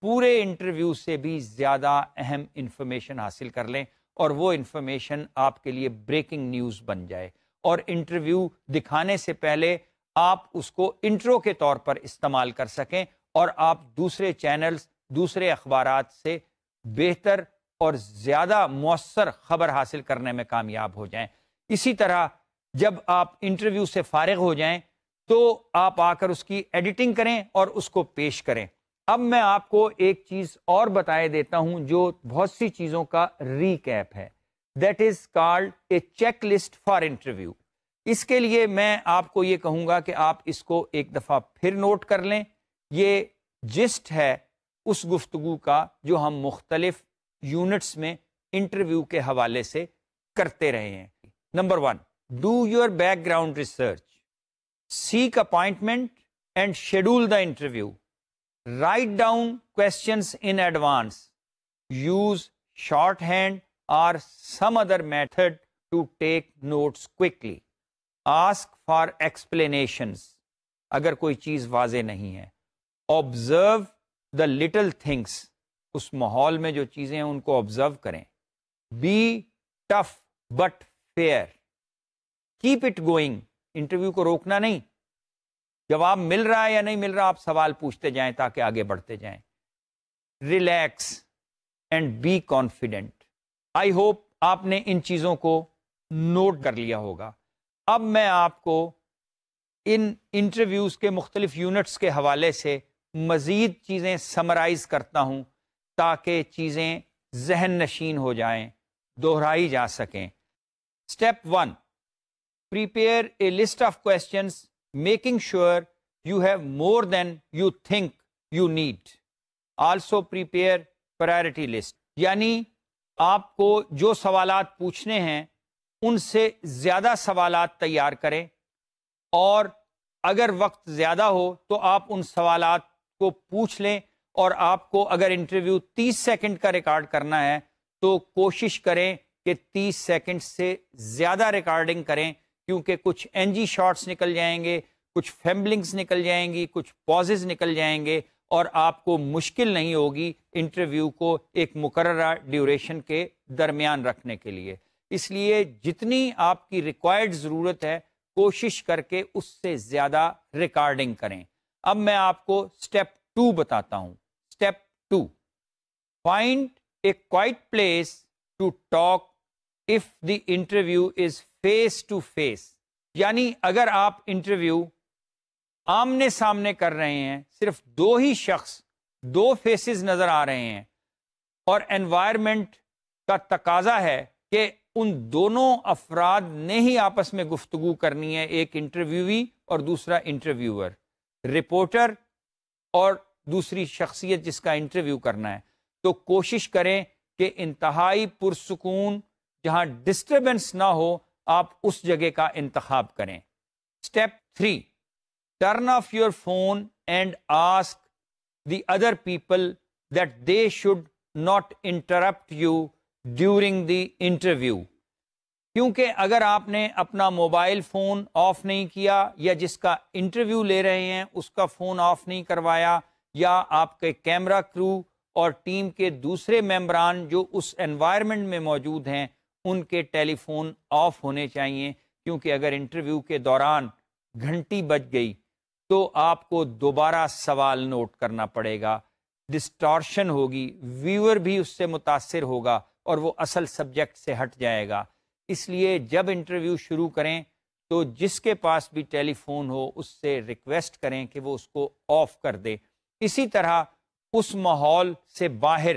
پورے انٹرویو سے بھی زیادہ اہم انفارمیشن حاصل کر لیں اور وہ انفارمیشن آپ کے لیے بریکنگ نیوز بن جائے. اور انٹرویو دکھانے سے پہلے آپ اس کو انٹرو کے طور پر استعمال کر سکیں اور آپ دوسرے چینلز، دوسرے اخبارات سے بہتر اور زیادہ مؤثر خبر حاصل کرنے میں کامیاب ہو جائیں. اسی طرح جب آپ انٹرویو سے فارغ ہو جائیں تو آپ آ کر اس کی ایڈیٹنگ کریں اور اس کو پیش کریں. اب میں آپ کو ایک چیز اور بتائے دیتا ہوں جو بہت سی چیزوں کا ریکیپ ہے. That is called a checklist for interview. اس کے لیے میں آپ کو یہ کہوں گا کہ آپ اس کو ایک دفعہ پھر نوٹ کر لیں. یہ جسٹ ہے اس گفتگو کا جو ہم مختلف یونٹس میں انٹرویو کے حوالے سے کرتے رہے ہیں. Number 1، do your background research, seek appointment and schedule the interview, write down questions in advance, use shorthand or some other method to take notes quickly, ask for explanations اگر کوئی چیز واضح نہیں ہے، observe the little things, اس ماحول میں جو چیزیں ہیں ان کو آبزرو کریں، be tough but fair, keep it going, interview کو روکنا نہیں، جواب مل رہا ہے یا نہیں مل رہا آپ سوال پوچھتے جائیں تاکہ آگے بڑھتے جائیں. Relax and be confident. I hope آپ نے ان چیزوں کو نوٹ کر لیا ہوگا. اب میں آپ کو ان انٹرویوز کے مختلف یونٹس کے حوالے سے مزید چیزیں سمرائز کرتا ہوں تاکہ چیزیں ذہن نشین ہو جائیں، دہرائی جا سکیں. Step 1، prepare a list of questions making sure you have more than you think you need. Also prepare priority list. یعنی آپ کو جو سوالات پوچھنے ہیں ان سے زیادہ سوالات تیار کریں، اور اگر وقت زیادہ ہو تو آپ ان سوالات کو پوچھ لیں، اور آپ کو اگر انٹرویو 30 سیکنڈ کا ریکارڈ کرنا ہے تو کوشش کریں کہ 30 سیکنڈ سے زیادہ ریکارڈنگ کریں، کیونکہ کچھ این جی شارٹس نکل جائیں گے، کچھ فیمبلنگز نکل جائیں گی، کچھ پازز نکل جائیں گے، اور آپ کو مشکل نہیں ہوگی انٹرویو کو ایک مقررہ ڈیوریشن کے درمیان رکھنے کے لیے. اس لیے جتنی آپ کی ریکوائرڈ ضرورت ہے کوشش کر کے اس سے زیادہ ریکارڈنگ کریں. اب میں آپ کو اسٹیپ 2 بتاتا ہوں. Step 2، find a quiet place to talk if the interview is face to face. یعنی اگر آپ انٹرویو آمنے سامنے کر رہے ہیں، صرف 2 ہی شخص، 2 فیسز نظر آ رہے ہیں، اور انوائرمنٹ کا تقاضا ہے کہ ان دونوں افراد نے ہی آپس میں گفتگو کرنی ہے، ایک انٹرویوی اور دوسرا انٹرویور، رپورٹر اور دوسری شخصیت جس کا انٹرویو کرنا ہے، تو کوشش کریں کہ انتہائی پرسکون، جہاں ڈسٹربنس نہ ہو، آپ اس جگہ کا انتخاب کریں. Step 3، turn off your phone and ask the other people that they should not interrupt you during the interview. کیونکہ اگر آپ نے اپنا موبائل فون آف نہیں کیا، یا جس کا انٹرویو لے رہے ہیں اس کا فون آف نہیں کروایا، یا آپ کے کیمرہ کرو اور ٹیم کے دوسرے ممبران جو اس انوائرمنٹ میں موجود ہیں ان کے ٹیلی فون آف ہونے چاہیے، کیونکہ اگر انٹرویو کے دوران گھنٹی بج گئی تو آپ کو دوبارہ سوال نوٹ کرنا پڑے گا، ڈسٹارشن ہوگی، ویور بھی اس سے متاثر ہوگا اور وہ اصل سبجیکٹ سے ہٹ جائے گا. اس لیے جب انٹرویو شروع کریں تو جس کے پاس بھی ٹیلی فون ہو اس سے ریکویسٹ کریں کہ وہ اس کو آف کر دے. اسی طرح اس ماحول سے باہر،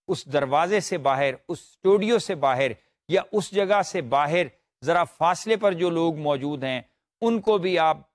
اس دروازے سے باہر، اس اسٹوڈیو سے باہر، یا اس جگہ سے باہر ذرا فاصلے پر جو لوگ موجود ہیں ان کو بھی آپ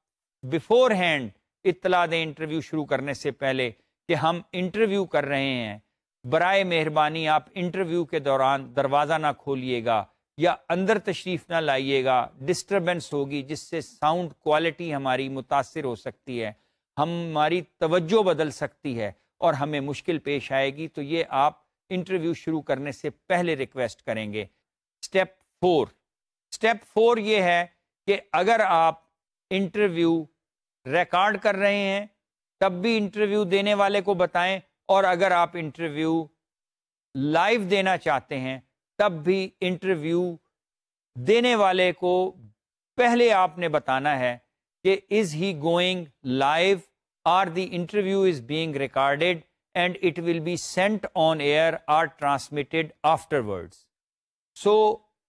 بیفور ہینڈ اطلاع دیں انٹرویو شروع کرنے سے پہلے کہ ہم انٹرویو کر رہے ہیں، برائے مہربانی آپ انٹرویو کے دوران دروازہ نہ کھولیے گا یا اندر تشریف نہ لائیے گا، ڈسٹربنس ہوگی جس سے ساؤنڈ کوالٹی ہماری متاثر ہو سکتی ہے، ہماری توجہ بدل سکتی ہے اور ہمیں مشکل پیش آئے گی. تو یہ آپ انٹرویو شروع کرنے سے پہلے ریکویسٹ کریں گے. اسٹیپ 4 یہ ہے کہ اگر آپ انٹرویو ریکارڈ کر رہے ہیں تب بھی انٹرویو دینے والے کو بتائیں، اور اگر آپ انٹرویو لائیو دینا چاہتے ہیں تب بھی انٹرویو دینے والے کو پہلے آپ نے بتانا ہے کہ از ہی گوئنگ لائیو اور the interview is being recorded and it will be sent on air اور transmitted afterwards. So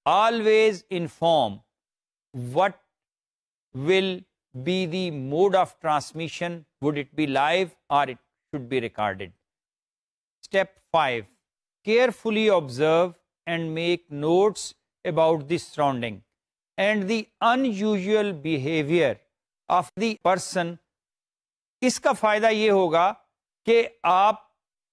always inform what will be the mode of transmission. Would it be live or it should be recorded? Step 5, carefully observe and make notes about the surrounding and the unusual behavior of the person. اس کا فائدہ یہ ہوگا کہ آپ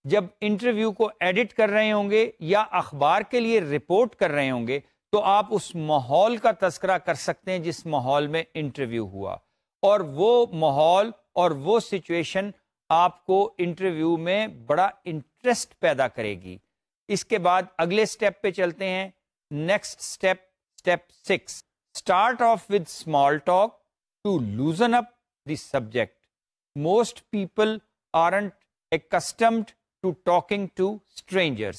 جب interview کو edit کر رہے ہوں گے یا اخبار کے لیے رپورٹ کر رہے ہوں گے تو آپ اس ماحول کا تذکرہ کر سکتے ہیں جس ماحول میں انٹرویو ہوا، اور وہ ماحول اور وہ سچویشن آپ کو انٹرویو میں بڑا انٹرسٹ پیدا کرے گی. اس کے بعد اگلے سٹیپ پہ چلتے ہیں. Next step 6، start off with small talk to loosen up the subject. Most people aren't accustomed to talking to strangers.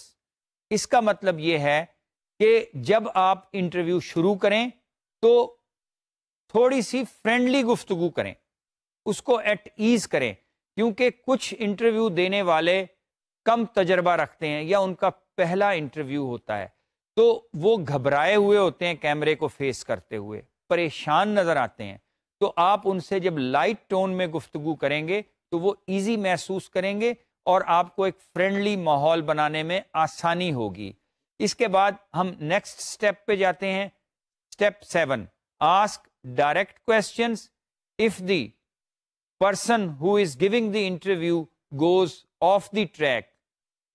اس کا مطلب یہ ہے کہ جب آپ انٹرویو شروع کریں تو تھوڑی سی فرینڈلی گفتگو کریں، اس کو ایٹ ایز کریں، کیونکہ کچھ انٹرویو دینے والے کم تجربہ رکھتے ہیں یا ان کا پہلا انٹرویو ہوتا ہے، تو وہ گھبرائے ہوئے ہوتے ہیں کیمرے کو فیس کرتے ہوئے، پریشان نظر آتے ہیں. تو آپ ان سے جب لائٹ ٹون میں گفتگو کریں گے تو وہ ایزی محسوس کریں گے اور آپ کو ایک فرینڈلی ماحول بنانے میں آسانی ہوگی. اس کے بعد ہم نیکسٹ سٹیپ پہ جاتے ہیں. Step 7، ask direct questions. If the person who is giving the interview goes off the track,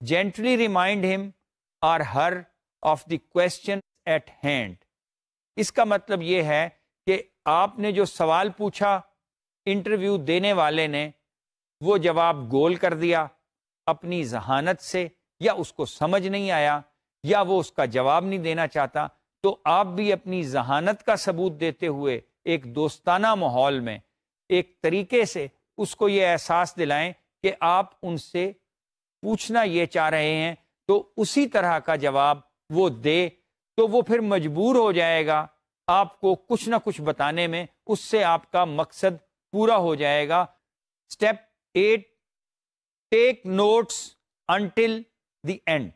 gently remind him or her of the question at hand. اس کا مطلب یہ ہے کہ آپ نے جو سوال پوچھا انٹرویو دینے والے نے وہ جواب گول کر دیا اپنی ذہانت سے، یا اس کو سمجھ نہیں آیا، یا وہ اس کا جواب نہیں دینا چاہتا، تو آپ بھی اپنی ذہانت کا ثبوت دیتے ہوئے ایک دوستانہ ماحول میں ایک طریقے سے اس کو یہ احساس دلائیں کہ آپ ان سے پوچھنا یہ چاہ رہے ہیں، تو اسی طرح کا جواب وہ دے، تو وہ پھر مجبور ہو جائے گا آپ کو کچھ نہ کچھ بتانے میں، اس سے آپ کا مقصد پورا ہو جائے گا. Step 8، take notes until the end.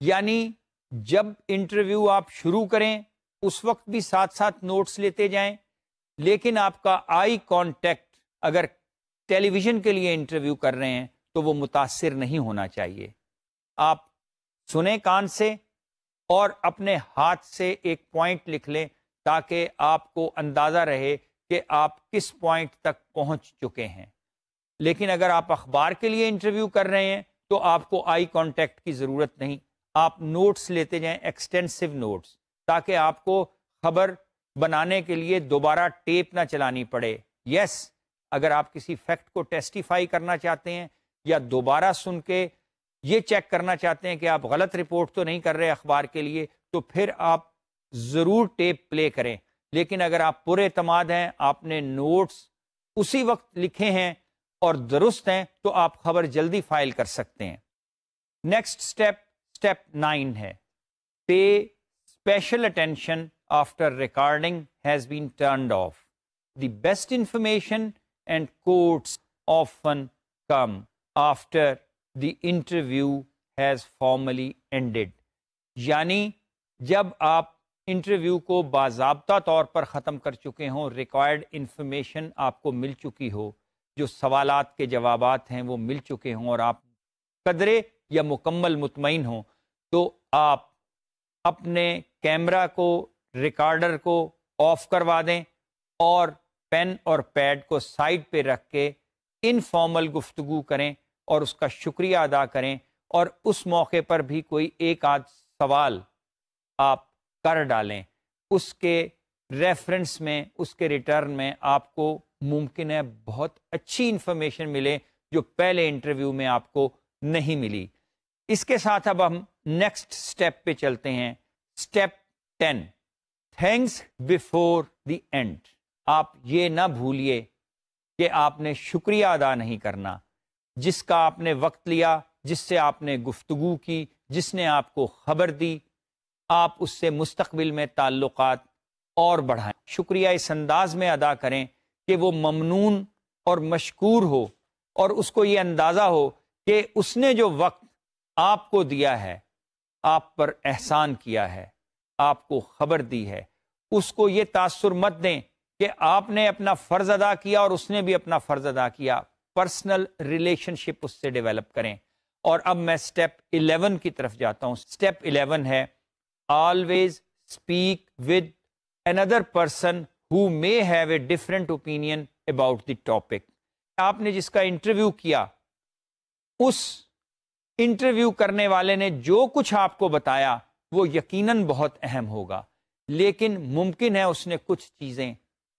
یعنی جب انٹرویو آپ شروع کریں اس وقت بھی ساتھ ساتھ نوٹس لیتے جائیں، لیکن آپ کا آئی کانٹیکٹ اگر ٹیلی ویژن کے لیے انٹرویو کر رہے ہیں تو وہ متاثر نہیں ہونا چاہیے. آپ سنیں کان سے اور اپنے ہاتھ سے ایک پوائنٹ لکھ لیں تاکہ آپ کو اندازہ رہے کہ آپ کس پوائنٹ تک پہنچ چکے ہیں. لیکن اگر آپ اخبار کے لیے انٹرویو کر رہے ہیں تو آپ کو آئی کانٹیکٹ کی ضرورت نہیں، آپ نوٹس لیتے جائیں، ایکسٹینسو نوٹس، تاکہ آپ کو خبر بنانے کے لیے دوبارہ ٹیپ نہ چلانی پڑے. یس، اگر آپ کسی فیکٹ کو ٹیسٹیفائی کرنا چاہتے ہیں یا دوبارہ سن کے یہ چیک کرنا چاہتے ہیں کہ آپ غلط رپورٹ تو نہیں کر رہے اخبار کے لیے، تو پھر آپ ضرور ٹیپ پلے کریں. لیکن اگر آپ پورے اعتماد ہیں، آپ نے نوٹس اسی وقت لکھے ہیں اور درست ہیں، تو آپ خبر جلدی فائل کر سکتے ہیں. نیکسٹ اسٹیپ 9 ہے، pay special attention after recording has been turned off. The best information and quotes often come after the interview has formally ended. یعنی جب آپ انٹرویو کو باضابطہ طور پر ختم کر چکے ہوں، ریکوائرڈ انفارمیشن آپ کو مل چکی ہو، جو سوالات کے جوابات ہیں وہ مل چکے ہوں، اور آپ قدرے یا مکمل مطمئن ہوں، تو آپ اپنے کیمرہ کو، ریکارڈر کو آف کروا دیں اور پین اور پیڈ کو سائڈ پہ رکھ کے انفارمل گفتگو کریں اور اس کا شکریہ ادا کریں. اور اس موقع پر بھی کوئی ایک آدھ سوال آپ کر ڈالیں، اس کے ریفرنس میں، اس کے ریٹرن میں آپ کو ممکن ہے بہت اچھی انفارمیشن ملے جو پہلے انٹرویو میں آپ کو نہیں ملی. اس کے ساتھ اب ہم نیکسٹ سٹیپ پہ چلتے ہیں. Step 10، thanks before the end. آپ یہ نہ بھولیے کہ آپ نے شکریہ ادا نہیں کرنا. جس کا آپ نے وقت لیا، جس سے آپ نے گفتگو کی، جس نے آپ کو خبر دی، آپ اس سے مستقبل میں تعلقات اور بڑھائیں. شکریہ اس انداز میں ادا کریں کہ وہ ممنون اور مشکور ہو، اور اس کو یہ اندازہ ہو کہ اس نے جو وقت آپ کو دیا ہے، آپ پر احسان کیا ہے، آپ کو خبر دی ہے، اس کو یہ تاثر مت دیں کہ آپ نے اپنا فرض ادا کیا اور اس نے بھی اپنا فرض ادا کیا. پرسنل ریلیشن شپ اس سے ڈیولپ کریں. اور اب میں سٹیپ 11 کی طرف جاتا ہوں. سٹیپ 11 ہے، always speak with another person who may have a different opinion about the topic. آپ نے جس کا انٹرویو کیا، اس انٹرویو کرنے والے نے جو کچھ آپ کو بتایا وہ یقیناً بہت اہم ہوگا، لیکن ممکن ہے اس نے کچھ چیزیں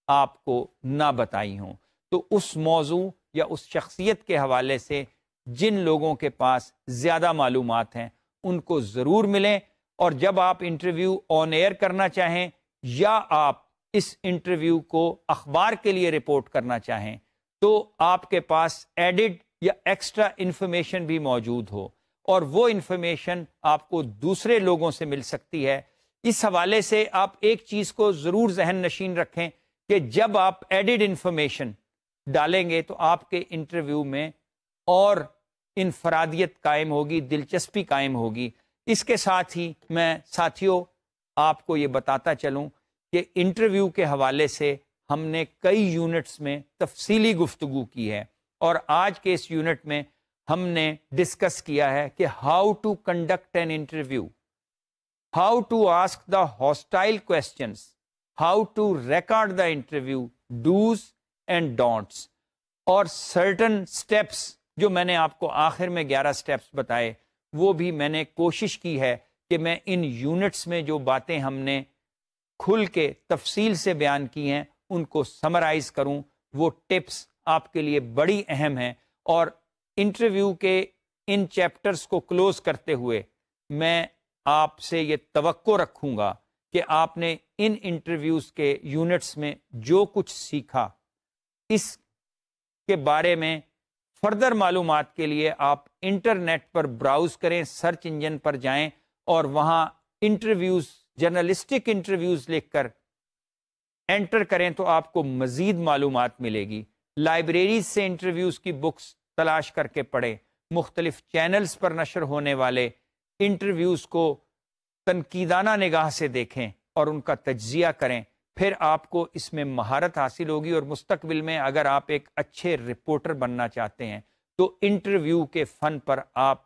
آپ کو نہ بتائی ہوں. تو اس موضوع یا اس شخصیت کے حوالے سے جن لوگوں کے پاس زیادہ معلومات ہیں ان کو ضرور ملیں. اور جب آپ انٹرویو آن ایئر کرنا چاہیں یا آپ اس انٹرویو کو اخبار کے لیے رپورٹ کرنا چاہیں تو آپ کے پاس ایڈڈ یا ایکسٹرا انفارمیشن بھی موجود ہو، اور وہ انفارمیشن آپ کو دوسرے لوگوں سے مل سکتی ہے. اس حوالے سے آپ ایک چیز کو ضرور ذہن نشین رکھیں کہ جب آپ ایڈڈ انفارمیشن ڈالیں گے تو آپ کے انٹرویو میں اور انفرادیت قائم ہوگی، دلچسپی قائم ہوگی. اس کے ساتھ ہی میں ساتھیوں آپ کو یہ بتاتا چلوں کہ انٹرویو کے حوالے سے ہم نے کئی یونٹس میں تفصیلی گفتگو کی ہے، اور آج کے اس یونٹ میں ہم نے ڈسکس کیا ہے کہ how to conduct an interview, how to ask the hostile questions, how to record the interview, dos and don'ts. اور سرٹن سٹیپس جو میں نے آپ کو آخر میں 11 سٹیپس بتائے، وہ بھی میں نے کوشش کی ہے کہ میں ان یونٹس میں جو باتیں ہم نے کھل کے تفصیل سے بیان کی ہیں ان کو سمرائز کروں. وہ ٹپس آپ کے لیے بڑی اہم ہیں، اور انٹرویو کے ان چیپٹرز کو کلوز کرتے ہوئے میں آپ سے یہ توقع رکھوں گا کہ آپ نے ان انٹرویوز کے یونٹس میں جو کچھ سیکھا، اس کے بارے میں فردر معلومات کے لیے آپ انٹرنیٹ پر براؤز کریں، سرچ انجن پر جائیں اور وہاں انٹرویوز، جرنلسٹک انٹرویوز لکھ کر انٹر کریں تو آپ کو مزید معلومات ملے گی. لائبریریز سے انٹرویوز کی بکس تلاش کر کے پڑھیں، مختلف چینلز پر نشر ہونے والے انٹرویوز کو تنقیدانہ نگاہ سے دیکھیں اور ان کا تجزیہ کریں. پھر آپ کو اس میں مہارت حاصل ہوگی، اور مستقبل میں اگر آپ ایک اچھے رپورٹر بننا چاہتے ہیں تو انٹرویو کے فن پر آپ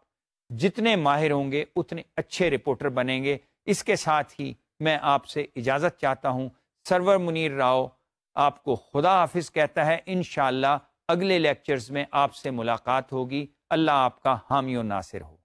جتنے ماہر ہوں گے اتنے اچھے رپورٹر بنیں گے. اس کے ساتھ ہی میں آپ سے اجازت چاہتا ہوں. سرور منیر راؤ آپ کو خدا حافظ کہتا ہے. انشاءاللہ اگلے لیکچرز میں آپ سے ملاقات ہوگی. اللہ آپ کا حامی و ناصر ہو.